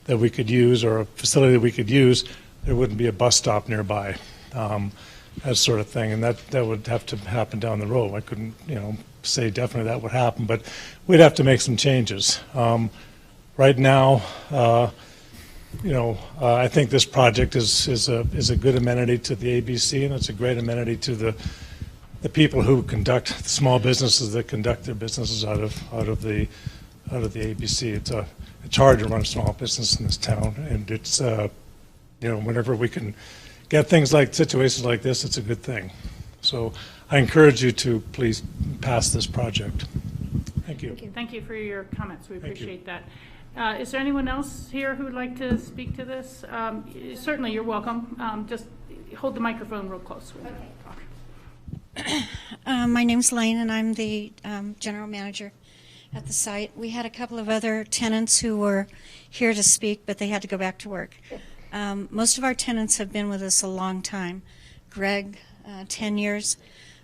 that we could use, or a facility that we could use, there wouldn't be a bus stop nearby, that sort of thing, and that would have to happen down the road. I couldn't, say definitely that would happen, but we'd have to make some changes. right now, I think this project is a good amenity to the ABC, and it's a great amenity to the people who conduct the small businesses that conduct their businesses out of the ABC. It's hard to run a small business in this town, and it's whenever we can get things like situations like this, it's a good thing. So I encourage you to please pass this project. Thank you. Thank you for your comments. We Thank you. appreciate that. Is there anyone else here who would like to speak to this? Certainly, you're welcome. Just hold the microphone real close. When you talk. My name's Lane, and I'm the general manager at the site. We had a couple of other tenants who were here to speak, but they had to go back to work. Most of our tenants have been with us a long time. Greg, 10 years.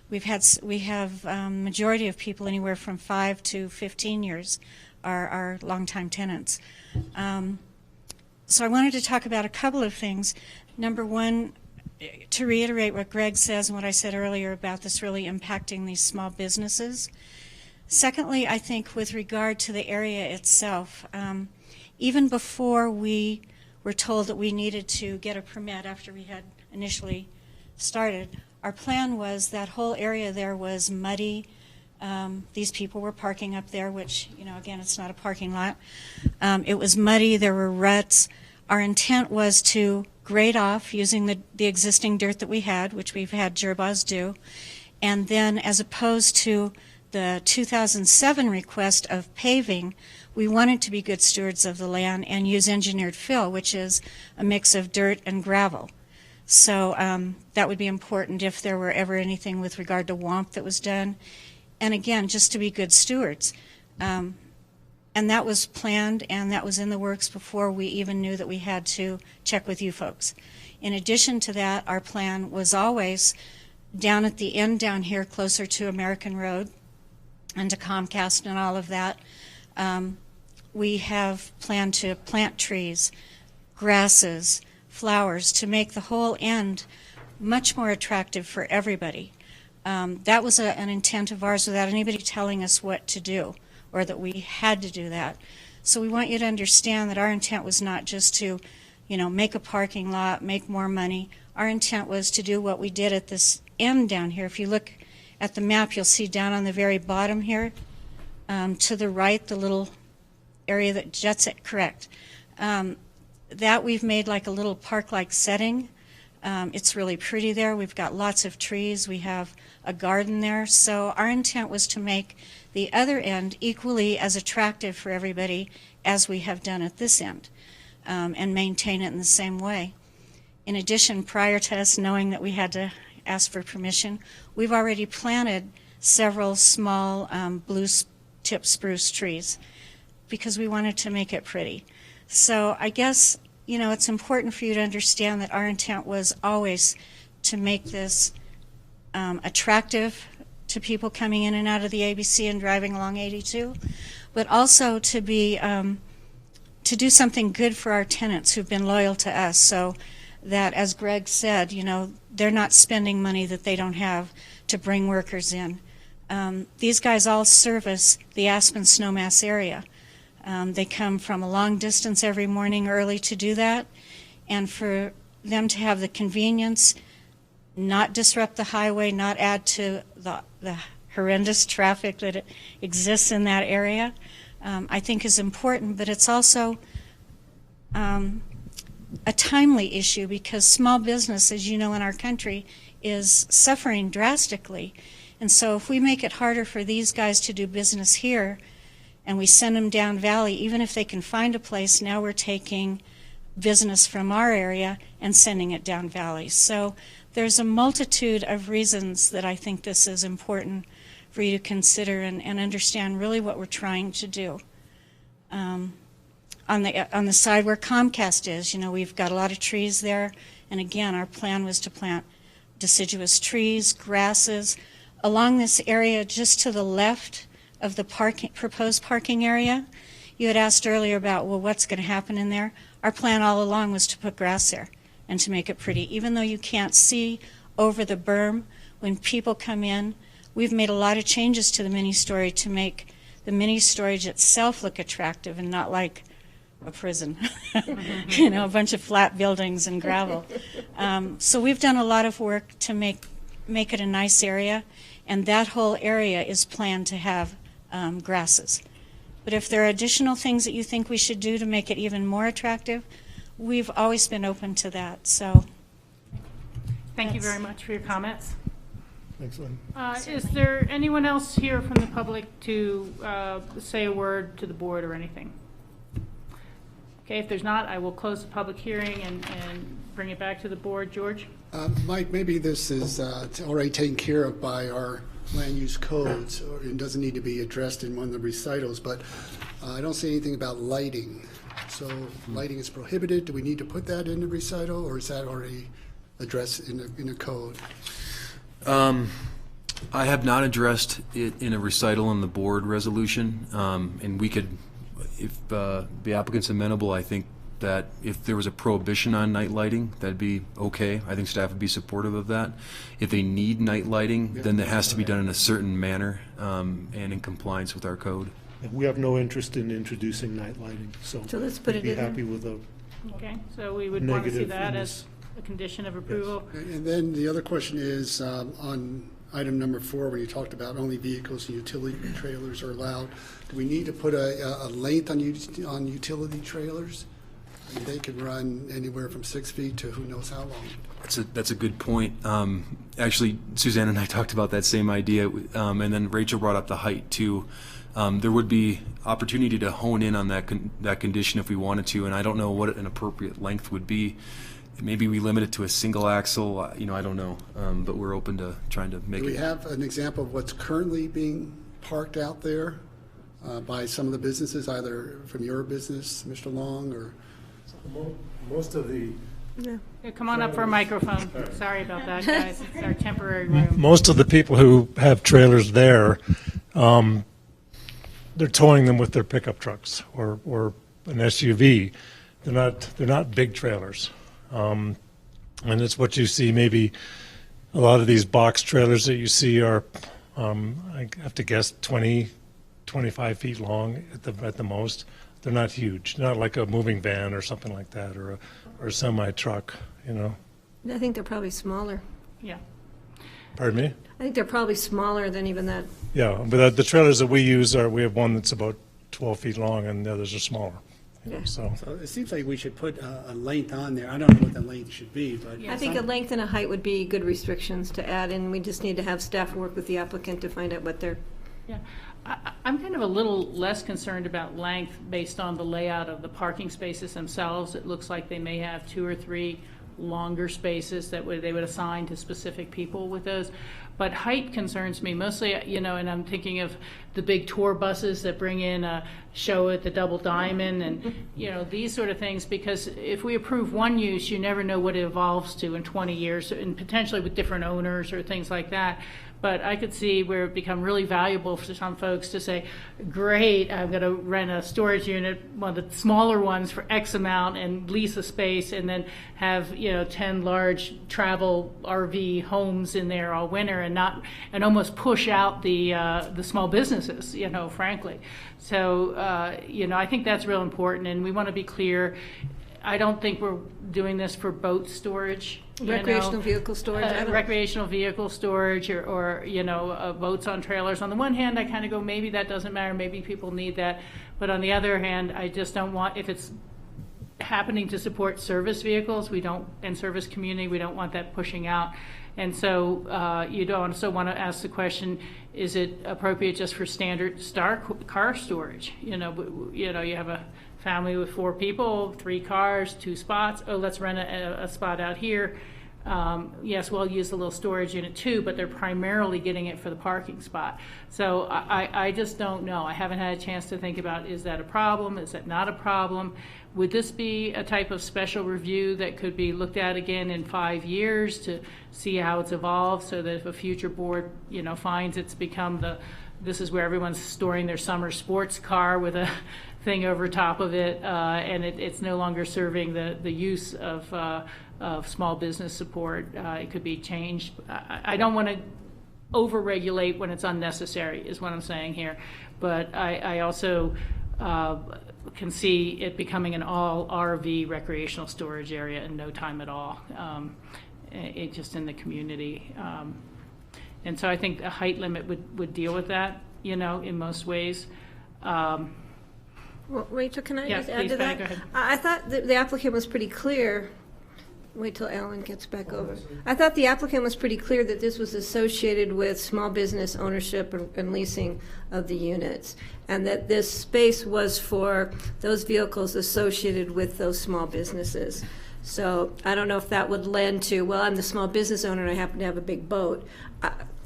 We have majority of people anywhere from 5 to 15 years are longtime tenants. So I wanted to talk about a couple of things. Number one, to reiterate what Greg says and what I said earlier about this really impacting these small businesses. Secondly, I think with regard to the area itself, even before we were told that we needed to get a permit after we had initially started, our plan was that whole area there was muddy. These people were parking up there, which, again, it's not a parking lot. It was muddy. There were ruts. Our intent was to grade off using the existing dirt that we had, which we've had Gerba's do, and then as opposed to the 2007 request of paving, we wanted to be good stewards of the land and use engineered fill, which is a mix of dirt and gravel. So that would be important if there were ever anything with regard to WOMP that was done. And again, just to be good stewards. And that was planned and that was in the works before we even knew that we had to check with you folks. In addition to that, our plan was always down at the end down here closer to American Road and to Comcast and all of that. We have planned to plant trees, grasses, flowers to make the whole end much more attractive for everybody. That was an intent of ours without anybody telling us what to do or that we had to do that. So we want you to understand that our intent was not just to, make a parking lot, make more money. Our intent was to do what we did at this end down here. If you look at the map, you'll see down on the very bottom here, to the right, the little area that juts it, correct. That we've made like a little park-like setting. It's really pretty there. We've got lots of trees. We have a garden there. So our intent was to make the other end equally as attractive for everybody as we have done at this end, and maintain it in the same way. In addition, prior to us knowing that we had to ask for permission, we've already planted several small blue-tip spruce trees because we wanted to make it pretty. So I guess, it's important for you to understand that our intent was always to make this attractive to people coming in and out of the ABC and driving along 82, but also to be to do something good for our tenants who've been loyal to us, so that, as Greg said, they're not spending money that they don't have to bring workers in. These guys all service the Aspen Snowmass area. They come from a long distance every morning early to do that, and for them to have the convenience, not disrupt the highway, not add to the horrendous traffic that exists in that area, I think is important, but it's also a timely issue because small business, as you know, in our country is suffering drastically. And so if we make it harder for these guys to do business here and we send them down valley, even if they can find a place, now we're taking business from our area and sending it down valley. So there's a multitude of reasons that I think this is important for you to consider and understand really what we're trying to do. On the side where Comcast is, we've got a lot of trees there, and again, our plan was to plant deciduous trees, grasses, along this area just to the left of the proposed parking area. You had asked earlier about, well, what's going to happen in there? Our plan all along was to put grass there and to make it pretty. Even though you can't see over the berm, when people come in, we've made a lot of changes to the mini-storage to make the mini-storage itself look attractive and not like a prison, you know, a bunch of flat buildings and gravel. So we've done a lot of work to make it a nice area, and that whole area is planned to have grasses. But if there are additional things that you think we should do to make it even more attractive, we've always been open to that. So Thank you very much for your comments. Thanks, Lynn. Is there anyone else here from the public to say a word to the board or anything? Okay, if there's not, I will close the public hearing and bring it back to the board. George? Mike, maybe this is already taken care of by our land use codes, or it doesn't need to be addressed in one of the recitals, but I don't see anything about lighting. So lighting is prohibited. Do we need to put that in the recital, or is that already addressed in a code? I have not addressed it in a recital in the board resolution, and we could, if the applicant's amenable, I think that if there was a prohibition on night lighting, that'd be okay. I think staff would be supportive of that. If they need night lighting, then that has to be done in a certain manner and in compliance with our code. And we have no interest in introducing night lighting, so So let's put we'd it be in there. happy with a Okay, so we would want to see negative that in as a condition of approval. And then the other question is on item number 4, when you talked about only vehicles and utility trailers are allowed, do we need to put a length on utility trailers? I mean, they can run anywhere from 6 feet to who knows how long. That's a good point. Actually, Suzanne and I talked about that same idea, and then Rachel brought up the height too. There would be opportunity to hone in on that condition if we wanted to, and I don't know what an appropriate length would be. Maybe we limit it to a single axle. I don't know, but we're open to trying to make Do it. we have an example of what's currently being parked out there by some of the businesses, either from your business, Mr. Long, or? Most of the Yeah, come on up for a microphone. Sorry about that, guys. It's our temporary room. Most of the people who have trailers there, they're towing them with their pickup trucks or an SUV. They're not big trailers. And it's what you see, maybe a lot of these box trailers that you see are, I have to guess, 20, 25 feet long at the most. They're not huge, not like a moving van or something like that, or a semi-truck, you know. I think they're probably smaller. Yeah. Pardon me? I think they're probably smaller than even that. Yeah, but the trailers that we use we have one that's about 12 feet long and the others are smaller. You know, Yeah. so. So it seems like we should put a length on there. I don't know what the length should be, but. Yeah. I think a length and a height would be good restrictions to add, and we just need to have staff work with the applicant to find out what they're. Yeah, I'm kind of a little less concerned about length based on the layout of the parking spaces themselves. It looks like they may have 2 or 3 longer spaces that they would assign to specific people with those. But height concerns me mostly, and I'm thinking of the big tour buses that bring in a show at the Double Diamond and, these sort of things, because if we approve one use, you never know what it evolves to in 20 years, and potentially with different owners or things like that. But I could see where it become really valuable for some folks to say, great, I'm going to rent a storage unit, one of the smaller ones for X amount and lease a space and then have, 10 large travel RV homes in there all winter and almost push out the small businesses, frankly. So, I think that's real important, and we want to be clear. I don't think we're doing this for boat storage. Recreational vehicle storage? Recreational vehicle storage or boats on trailers. On the one hand, I kind of go, maybe that doesn't matter, maybe people need that. But on the other hand, I just don't want, if it's happening to support service vehicles, and service community, we don't want that pushing out. And so you don't also want to ask the question, is it appropriate just for standard car storage? You have a family with 4 people, 3 cars, 2 spots. Oh, let's rent a spot out here. Yes, we'll use the little storage unit too, but they're primarily getting it for the parking spot. So I just don't know. I haven't had a chance to think about, is that a problem? Is that not a problem? Would this be a type of special review that could be looked at again in 5 years to see how it's evolved, so that if a future board, finds it's become this is where everyone's storing their summer sports car with a thing over top of it, and it's no longer serving the use of small business support, it could be changed. I don't want to over-regulate when it's unnecessary, is what I'm saying here. But I also can see it becoming an all RV recreational storage area in no time at all, it just in the community. And so I think a height limit would deal with that, in most ways. Well, Rachel, can I Yeah, just add please, to Patty, that? go ahead. I thought the applicant was pretty clear. Wait till Alan gets back over. I thought the applicant was pretty clear that this was associated with small business ownership and leasing of the units, and that this space was for those vehicles associated with those small businesses. So I don't know if that would lend to, well, I'm the small business owner and I happen to have a big boat.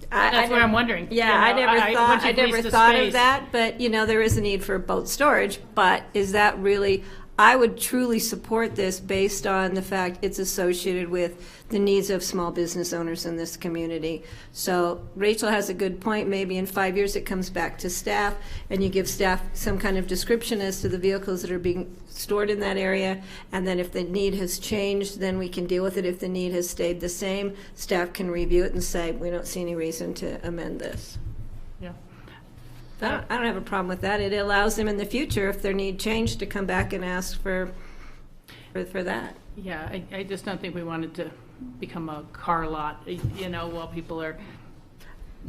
That's what I'm wondering. Yeah, I never thought of space. that, but there is a need for boat storage. But is that really? I would truly support this based on the fact it's associated with the needs of small business owners in this community. So Rachel has a good point. Maybe in 5 years it comes back to staff and you give staff some kind of description as to the vehicles that are being stored in that area. And then if the need has changed, then we can deal with it. If the need has stayed the same, staff can review it and say, we don't see any reason to amend this. Yeah. I don't have a problem with that. It allows them in the future, if their need changed, to come back and ask for that. Yeah, I just don't think we wanted to become a car lot, while people are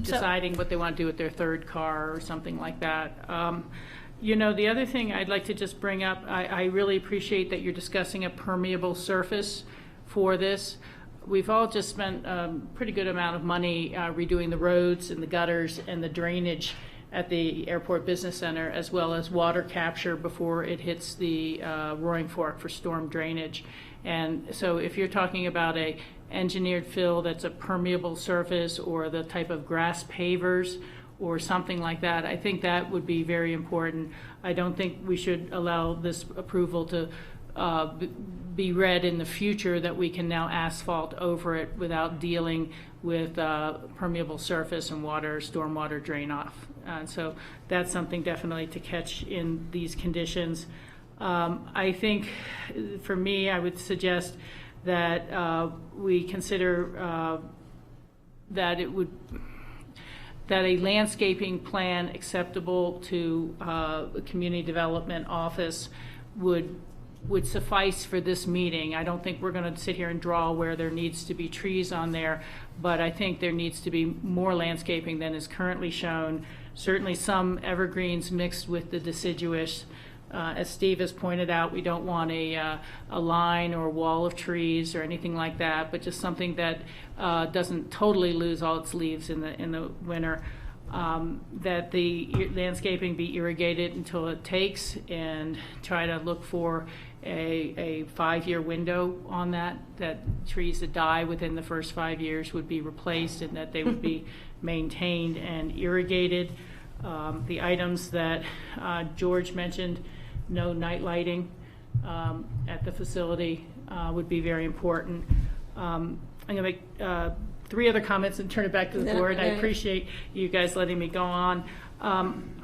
deciding what they want to do with their third car or something like that. The other thing I'd like to just bring up, I really appreciate that you're discussing a permeable surface for this. We've all just spent a pretty good amount of money redoing the roads and the gutters and the drainage at the Airport Business Center, as well as water capture before it hits the Roaring Fork for storm drainage. And so if you're talking about a engineered fill that's a permeable surface, or the type of grass pavers or something like that, I think that would be very important. I don't think we should allow this approval to be read in the future that we can now asphalt over it without dealing with permeable surface and stormwater drain off. And so that's something definitely to catch in these conditions. I think, for me, I would suggest that we consider that a landscaping plan acceptable to the Community Development Office would suffice for this meeting. I don't think we're going to sit here and draw where there needs to be trees on there, but I think there needs to be more landscaping than is currently shown. Certainly some evergreens mixed with the deciduous. As Steve has pointed out, we don't want a line or a wall of trees or anything like that, but just something that doesn't totally lose all its leaves in the winter. That the landscaping be irrigated until it takes, and try to look for a 5-year window on that trees that die within the first 5 years would be replaced, and that they would be maintained and irrigated. The items that George mentioned, no night lighting at the facility would be very important. I'm going to make 3 other comments and turn it back to the board. I appreciate you guys letting me go on.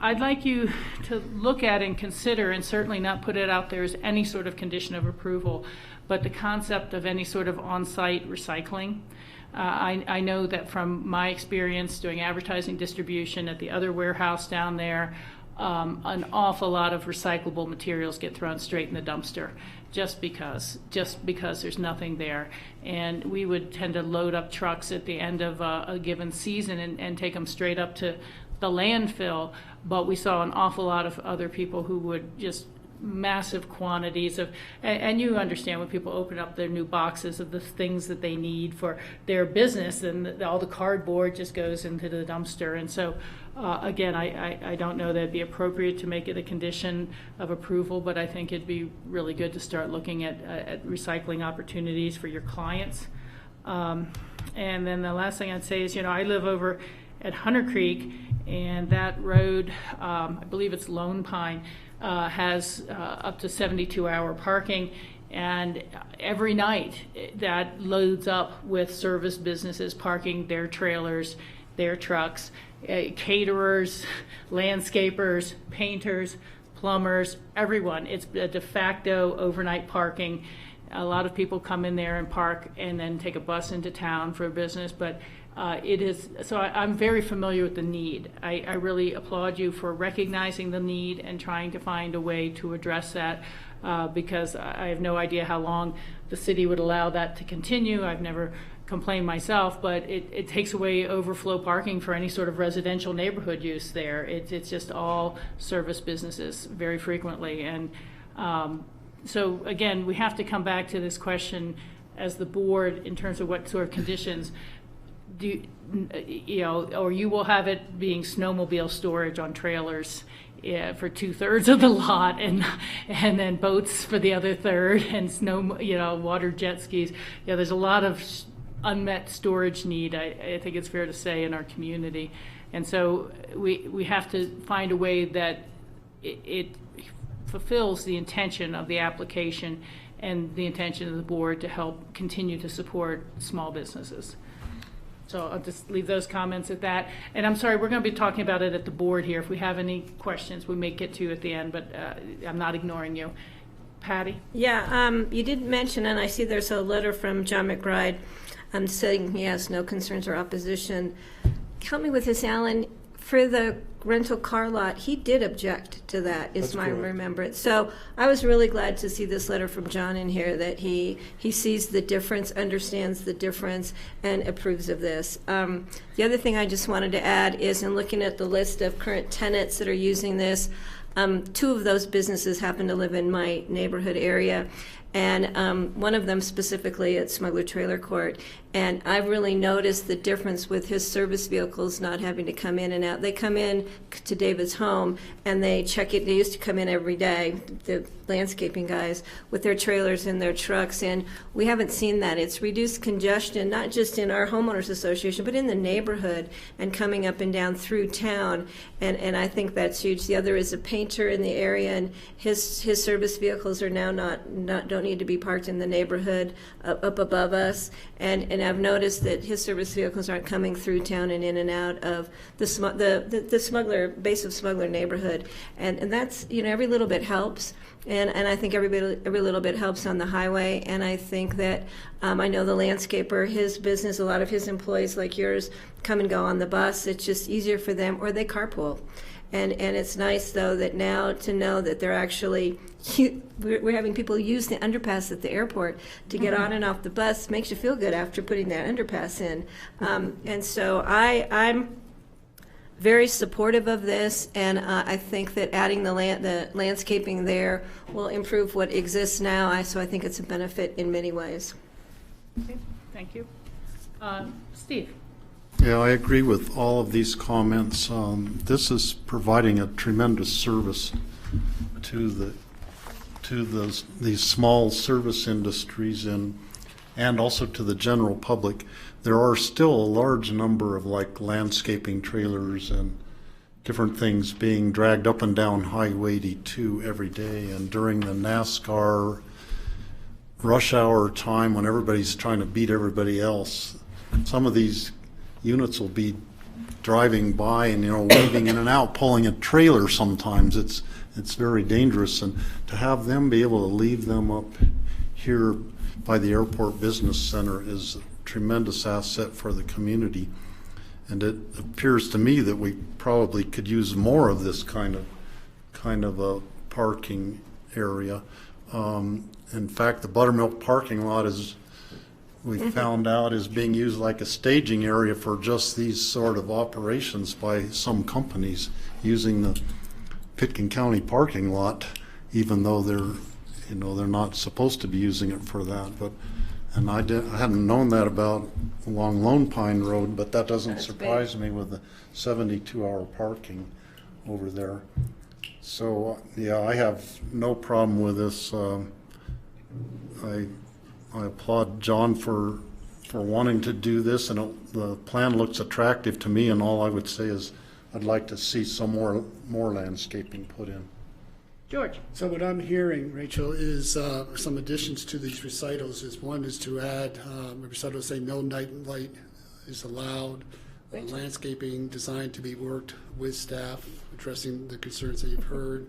I'd like you to look at and consider, and certainly not put it out there as any sort of condition of approval, but the concept of any sort of on-site recycling. I know that from my experience doing advertising distribution at the other warehouse down there, an awful lot of recyclable materials get thrown straight in the dumpster just because there's nothing there. And we would tend to load up trucks at the end of a given season and take them straight up to the landfill, but we saw an awful lot of other people who would just massive quantities of, and you understand when people open up their new boxes of the things that they need for their business, and all the cardboard just goes into the dumpster. And so again, I don't know that it'd be appropriate to make it a condition of approval, but I think it'd be really good to start looking at recycling opportunities for your clients. And then the last thing I'd say is, I live over at Hunter Creek, and that road, I believe it's Lone Pine, has up to 72-hour parking, and every night that loads up with service businesses parking their trailers, their trucks, caterers, landscapers, painters, plumbers, everyone. It's a de facto overnight parking. A lot of people come in there and park and then take a bus into town for a business, but It is, so I'm very familiar with the need. I really applaud you for recognizing the need and trying to find a way to address that, because I have no idea how long the city would allow that to continue. I've never complained myself, but it takes away overflow parking for any sort of residential neighborhood use there. It's just all service businesses very frequently. And so again, we have to come back to this question as the board in terms of what sort of conditions do you know, or you will have it being snowmobile storage on trailers for 2/3 of the lot, and then boats for the other third, and snow, you know, water jet skis. Yeah, there's a lot of unmet storage need, I think it's fair to say, in our community. And so we have to find a way that it fulfills the intention of the application and the intention of the board to help continue to support small businesses. So I'll just leave those comments at that. And I'm sorry, we're going to be talking about it at the board here. If we have any questions, we may get to at the end, but I'm not ignoring you. Patty? Yeah, you did mention, and I see there's a letter from John McBride saying he has no concerns or opposition. Help me with this, Alan. For the rental car lot, he did object to that, is my remembrance. So I was really glad to see this letter from John in here, that he sees the difference, understands the difference, and approves of this. The other thing I just wanted to add is, in looking at the list of current tenants that are using this, 2 of those businesses happen to live in my neighborhood area, and one of them specifically at Smuggler Trailer Court. And I've really noticed the difference with his service vehicles not having to come in and out. They come in to David's home and they check it. They used to come in every day, the landscaping guys, with their trailers and their trucks, and we haven't seen that. It's reduced congestion, not just in our homeowners association, but in the neighborhood and coming up and down through town, and I think that's huge. The other is a painter in the area, and his service vehicles are now don't need to be parked in the neighborhood up above us, and I've noticed that his service vehicles aren't coming through town and in and out of the Smuggler, base of Smuggler neighborhood, and that's, you know, every little bit helps. And I think every little bit helps on the highway. And I think that I know the landscaper, his business, a lot of his employees like yours come and go on the bus. It's just easier for them, or they carpool. And it's nice, though, that now to know that they're actually, we're having people use the underpass at the airport to get on and off the bus. Makes you feel good after putting that underpass in. And so I'm very supportive of this, and I think that adding the landscaping there will improve what exists now. So I think it's a benefit in many ways. Okay, thank you. Steve? Yeah, I agree with all of these comments. This is providing a tremendous service to these small service industries and also to the general public. There are still a large number of landscaping trailers and different things being dragged up and down Highway 82 every day. And during the NASCAR rush hour time, when everybody's trying to beat everybody else, some of these units will be driving by and, you know, waving in and out, pulling a trailer sometimes. It's very dangerous. And to have them be able to leave them up here by the Airport Business Center is a tremendous asset for the community. And it appears to me that we probably could use more of this kind of a parking area. In fact, the Buttermilk parking lot we found out is being used like a staging area for just these sort of operations by some companies, using the Pitkin County parking lot, even though they're not supposed to be using it for that. And I hadn't known that about along Lone Pine Road, but that doesn't surprise me with the 72-hour parking over there. So yeah, I have no problem with this. I applaud John for wanting to do this, and the plan looks attractive to me, and all I would say is I'd like to see some more landscaping put in. George? So what I'm hearing, Rachel, is some additions to these recitals. One is to add a recital saying no night light is allowed, landscaping designed to be worked with staff, addressing the concerns that you've heard.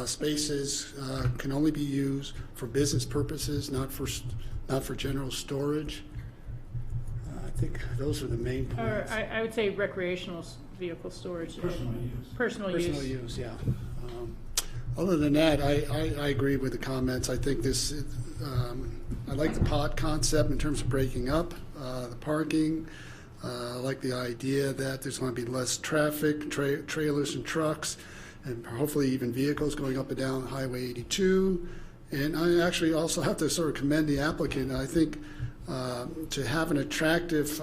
Spaces can only be used for business purposes, not for general storage. think those are the main Or points. I would say recreational vehicle storage. Personal use. Personal Personal use. use, yeah. Other than that, I agree with the comments. I think this, I like the pod concept in terms of breaking up the parking. I like the idea that there's going to be less traffic, trailers and trucks, and hopefully even vehicles going up and down Highway 82. And I actually also have to sort of commend the applicant. I think to have an attractive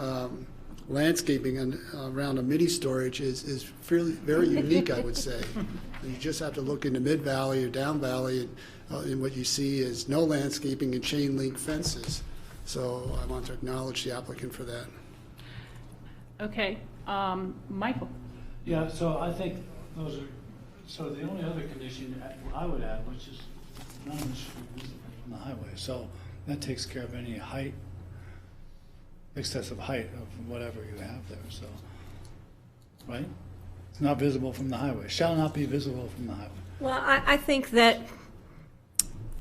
landscaping around a mini storage is very unique, I would say. You just have to look into Mid Valley or Down Valley, and what you see is no landscaping and chain link fences. So I want to acknowledge the applicant for that. Okay, Michael. Yeah, so I think those are, so the only other condition I would add, which is none of this should be visible from the highway. So that takes care of any height, excessive height of whatever you have there, so, right? It's not visible from the highway, shall not be visible from the highway. Well, I think that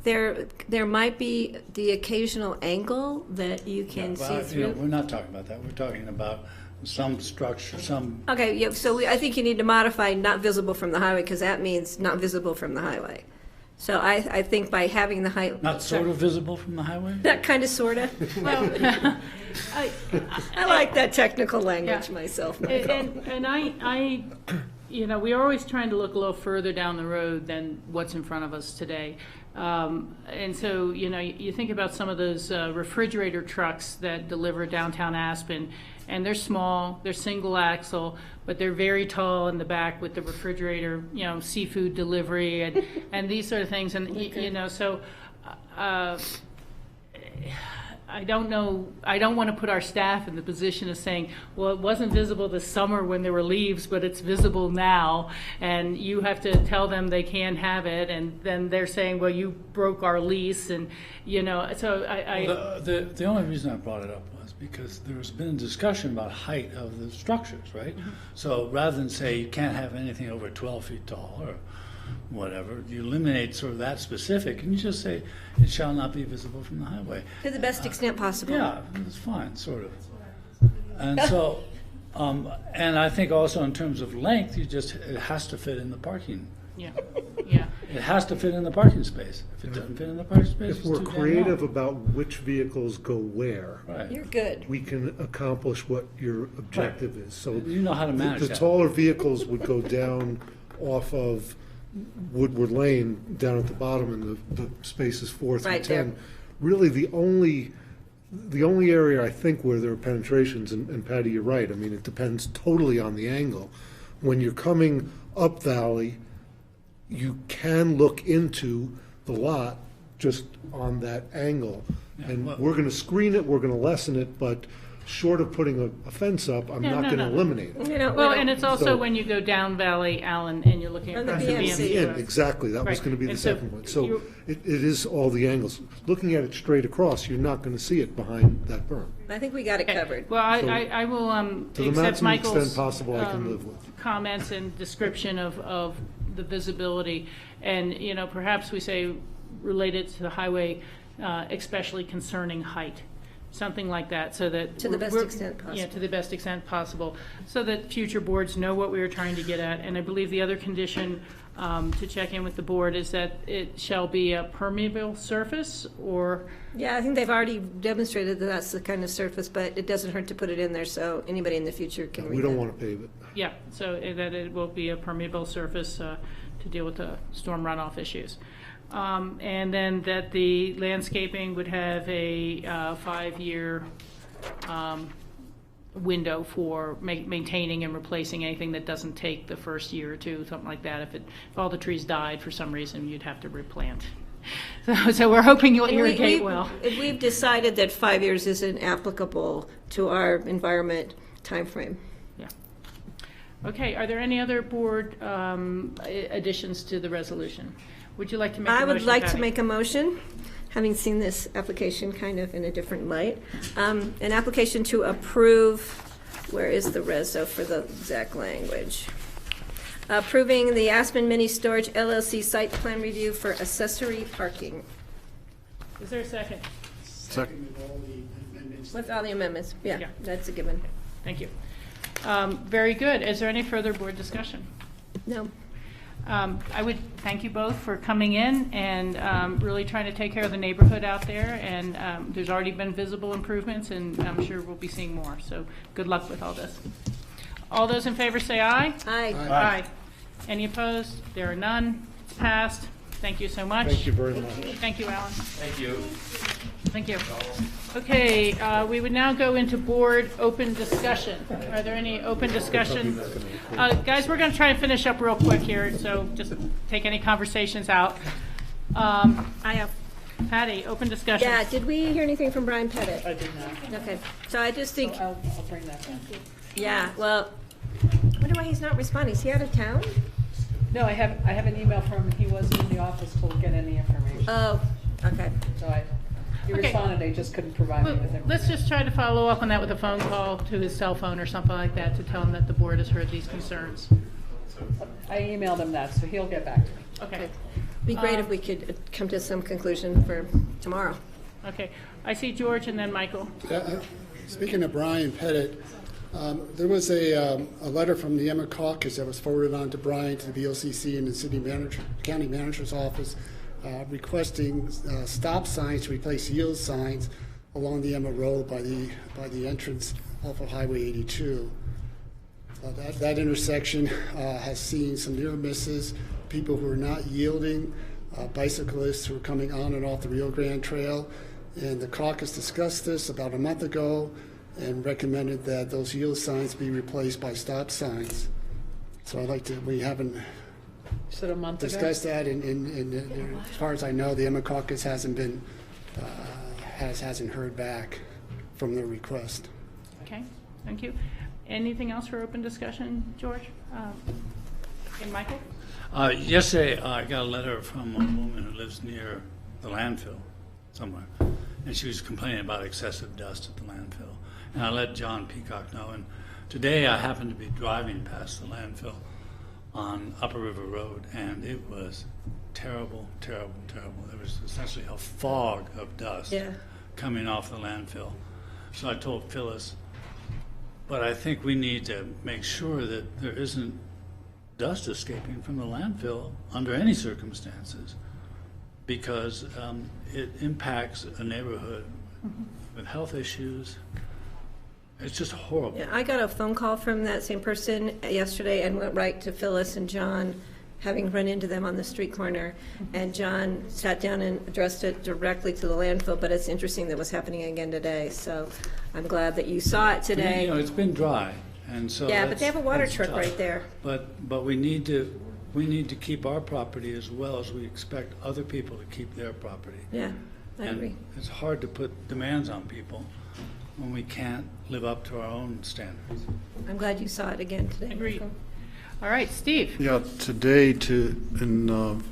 there might be the occasional angle that you can see Well, through. we're not talking about that, we're talking about some structure, some, Okay, yeah, so I think you need to modify not visible from the highway, because that means not visible from the highway. So I think by having the height. not sort of visible from the highway? That kind of, sort of. Well, I like that technical language Yeah. myself, Michael. and I, you know, we're always trying to look a little further down the road than what's in front of us today. And so, you know, you think about some of those refrigerator trucks that deliver downtown Aspen, and they're small, they're single axle, but they're very tall in the back with the refrigerator, you know, seafood delivery and these sort of things. And, you know, so I don't know, I don't want to put our staff in the position of saying, well, it wasn't visible this summer when there were leaves, but it's visible now, and you have to tell them they can't have it, and then they're saying, well, you broke our lease, and, you know, so Well, the only reason I brought it up was because there's been discussion about height of the structures, right? So rather than say you can't have anything over 12 feet tall or whatever, you eliminate sort of that specific, and you just say it shall not be visible from the highway. To the best extent possible. Yeah, that's fine, sort of. And so, and I think also in terms of length, it has to fit in the parking. yeah. It has to fit in the parking space. If it doesn't fit in the parking space, If it's we're too damn creative long. about which vehicles go where, Right. You're good. we can accomplish what your objective is. So You know how to manage the that. taller vehicles would go down off of Woodward Lane, down at the bottom, and the spaces 4 through Right there. 10. Really, the only area I think where there are penetrations, and Patty, you're right, I mean, it depends totally on the angle. When you're coming up Valley, you can look into the lot just on that angle. And well- we're gonna screen it, we're gonna lessen it, but short of putting a fence up, I'm Yeah, not no, gonna no. eliminate it. You know, Well, we don't- and it's also So- when you go down Valley, Allen, and you're looking On the across the BMC. BMC. The road. end, exactly, that was Right. gonna be the And so second point. So you- it is all the angles. Looking at it straight across, you're not gonna see it behind that berm. I think we got it Okay. covered. Well, So, I will To the accept maximum extent Michael's possible, I can live with. comments and description of the visibility. And, you know, perhaps we say related to the highway, especially concerning height, something like that, so that. To the best we're- extent Yeah, possible. to the best extent possible, so that future boards know what we were trying to get at. And I believe the other condition to check in with the board is that it shall be a permeable surface, or, Yeah, I think they've already demonstrated that that's the kind of surface, but it doesn't hurt to put it in there so anybody in the future can read We don't that. wanna pave it. yeah, so that it will be a permeable surface to deal with the storm runoff issues. And then that the landscaping would have a 5-year window for maintaining and replacing anything that doesn't take the first year or two, something like that. If all the trees died for some reason, you'd have to replant. So we're hoping you'll And irrigate well. We've decided that 5 years isn't applicable to our environment timeframe. Yeah. Okay, are there any other board additions to the resolution? Would you like to make a I motion, would like to Patty? make a motion, having seen this application kind of in a different light, an application to approve, where is the reso for the exact language? Approving the Aspen Mini Storage LLC site plan review for accessory parking. Is there a second? Second with all the With all the amendments, yeah, Yeah. that's a given. Thank you. Very good. Is there any further board discussion? No, I would thank you both for coming in and really trying to take care of the neighborhood out there. And there's already been visible improvements, and I'm sure we'll be seeing more. So good luck with all this. All those in favor say aye. aye. Aye. Any opposed? There are none. It's passed. Thank you so much. Thank you very much. Thank you, Alan. Thank you. Thank you. Okay, we would now go into board open discussion. Are there any open discussion? Guys, we're going to try and finish up real quick here, so just take any conversations out. I have. Patty, open discussion. Yeah, did we hear anything from Brian Pettit? I did not. Okay, so I just think, I'll bring that back. yeah, well, I wonder why he's not responding. Is he out of town? No, I have an email from him. He wasn't in the office to get any information. Oh, okay. So he Okay. responded, I just couldn't provide me with information. Let's just try to follow up on that with a phone call to his cell phone or something like that to tell him that the board has heard these concerns. I emailed him that, so he'll get back to me. Okay, Be great if we could come to some conclusion for tomorrow. okay. I see George and then Michael. Speaking of Brian Pettit, there was a letter from the Emma Caucus that was forwarded on to Brian, to the BOCC and the county manager's office, requesting stop signs to replace yield signs along the Emma Road by the entrance off of Highway 82. That intersection has seen some near misses, people who are not yielding, bicyclists who are coming on and off the Rio Grande Trail. And the caucus discussed this about a month ago and recommended that those yield signs be replaced by stop signs. So we haven't Said a month ago? discussed that, and as far as I know, the Emma Caucus hasn't heard back from the request. Okay, thank you. Anything else for open discussion, George? And Michael? Yesterday, I got a letter from a woman who lives near the landfill somewhere, and she was complaining about excessive dust at the landfill. And I let John Peacock know. And today, I happened to be driving past the landfill on Upper River Road, and it was terrible, terrible, terrible. There was essentially a fog of dust coming off the landfill. So I told Phyllis, but I think we need to make sure that there isn't dust escaping from the landfill under any circumstances, because it impacts a neighborhood with health issues. It's just horrible. Yeah, I got a phone call from that same person yesterday and went right to Phyllis and John, having run into them on the street corner. And John sat down and addressed it directly to the landfill, but it's interesting that was happening again today. So I'm glad that you saw it today. You know, it's been dry, and so Yeah, but they have a water that's truck tough. right there. But we need to keep our property as well as we expect other people to keep their property. Yeah, I agree. And it's hard to put demands on people when we can't live up to our own standards. I'm glad you saw it again today. Agreed. All right, Steve. Yeah, today, in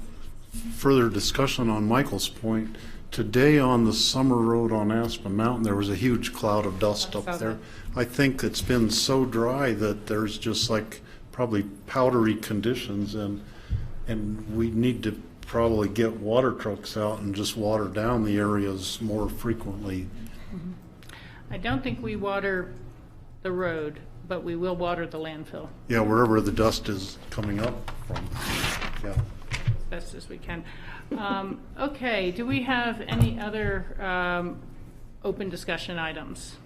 further discussion on Michael's point, today on the Summer Road on Aspen Mountain, there was a huge cloud of dust up there. I think it's been so dry that there's just like probably powdery conditions, and we need to probably get water trucks out and just water down the areas more frequently. I don't think we water the road, but we will water the landfill Yeah, wherever the dust is coming up from. Yeah. as best as we can. Okay, do we have any other open discussion items?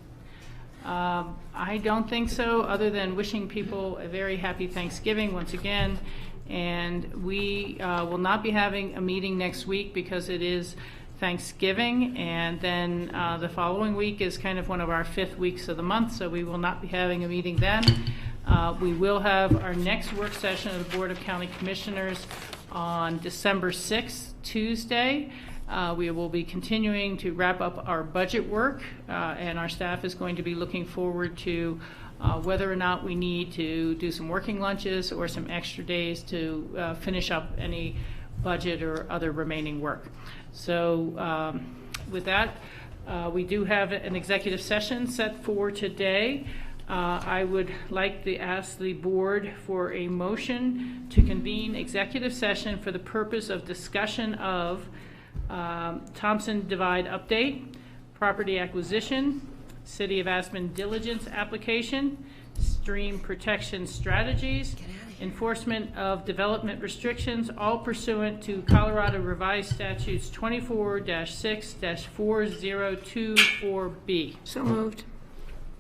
I don't think so, other than wishing people a very happy Thanksgiving once again. And we will not be having a meeting next week because it is Thanksgiving, and then the following week is kind of one of our 5th weeks of the month, so we will not be having a meeting then. We will have our next work session of the Board of County Commissioners on December 6th, Tuesday. We will be continuing to wrap up our budget work, and our staff is going to be looking forward to whether or not we need to do some working lunches or some extra days to finish up any budget or other remaining work. So with that, we do have an executive session set for today. I would like to ask the board for a motion to convene executive session for the purpose of discussion of Thompson Divide update, property acquisition, City of Aspen diligence application, stream protection strategies, enforcement of development restrictions, all pursuant to Colorado Revised Statutes 24-6-4024B. So moved.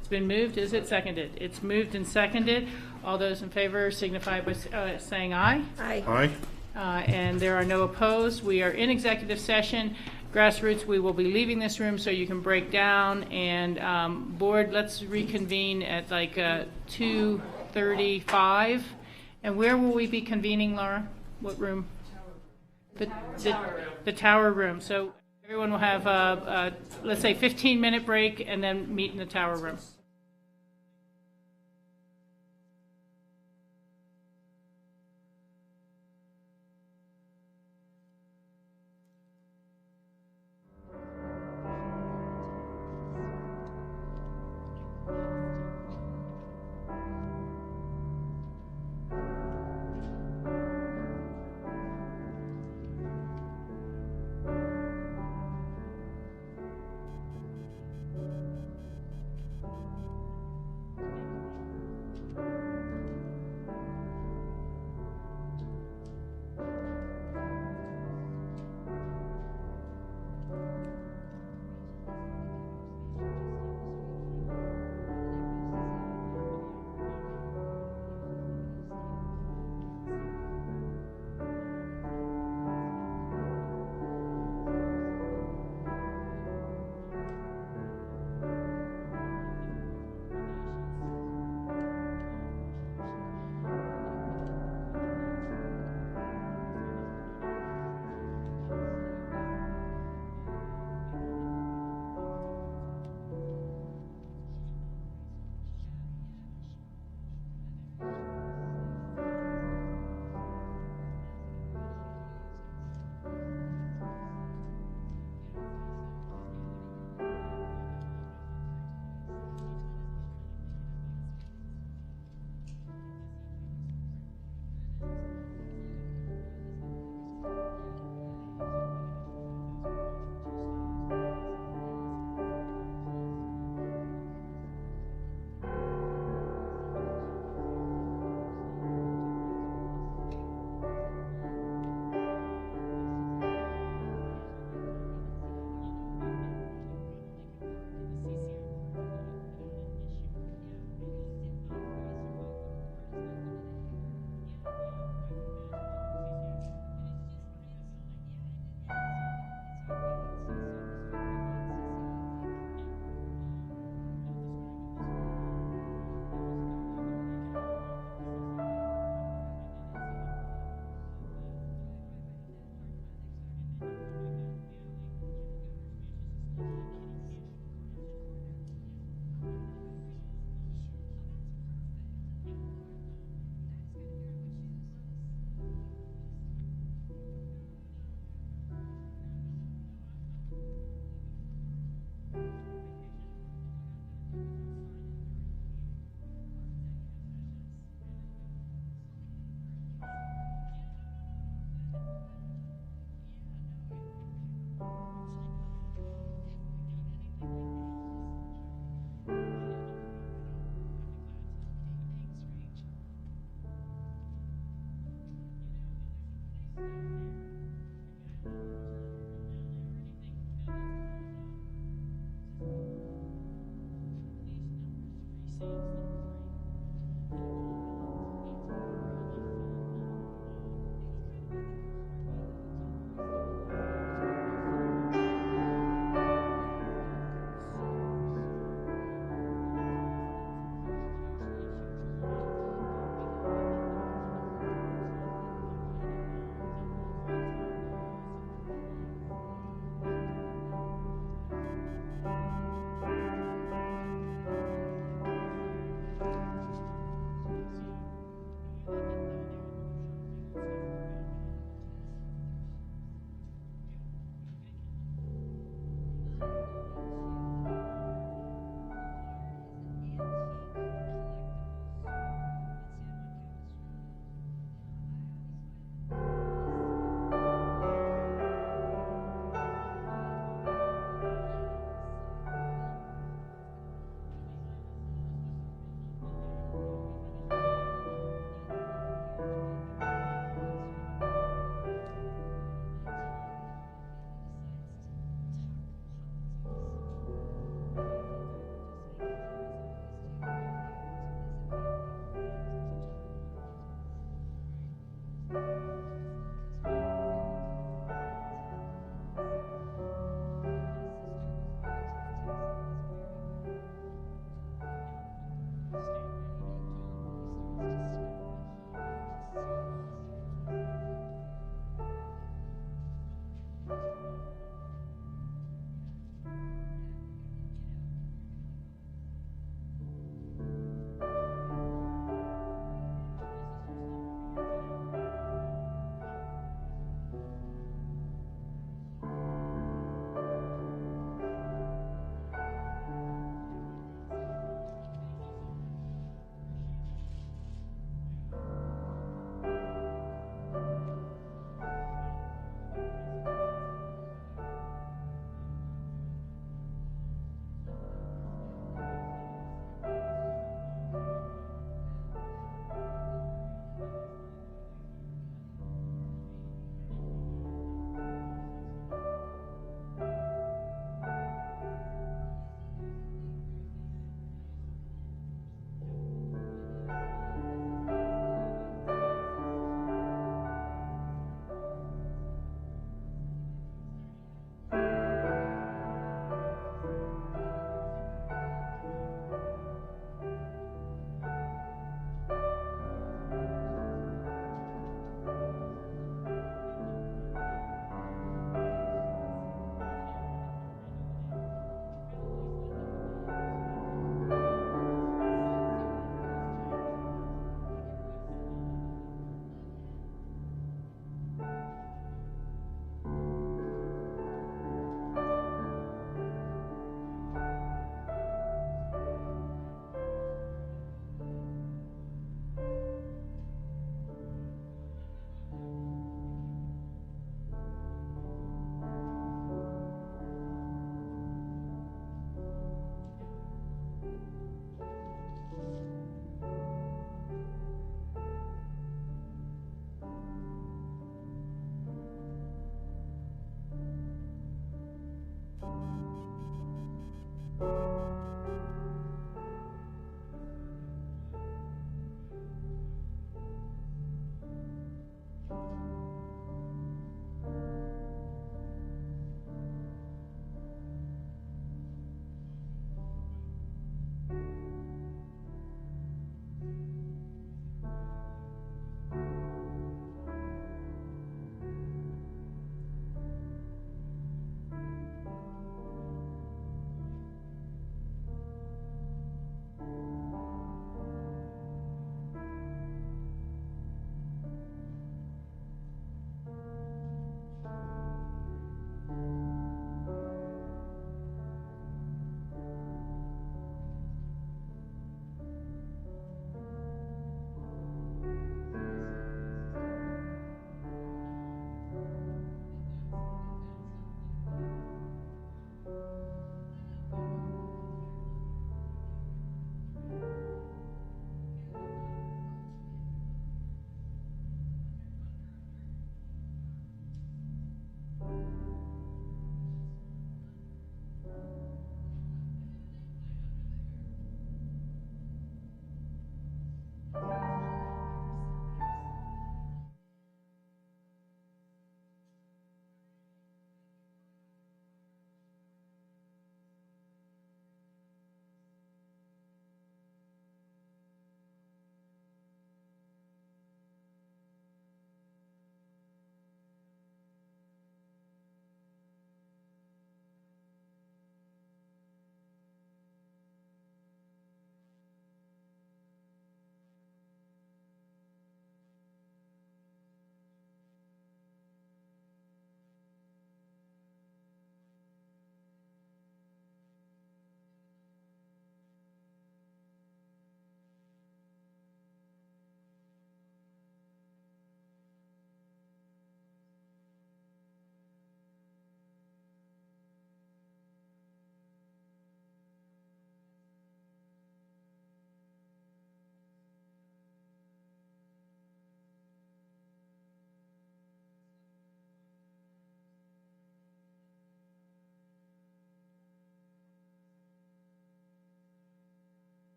It's been moved. Is it seconded? It's moved and seconded. All those in favor signify by saying aye. Aye. Aye? And there are no opposed. We are in executive session. Grassroots, we will be leaving this room so you can break down. And board, let's reconvene at like 2:35. And where will we be convening, Laura? What room? The tower room. So everyone will have, let's say, 15-minute break and then meet in the tower room.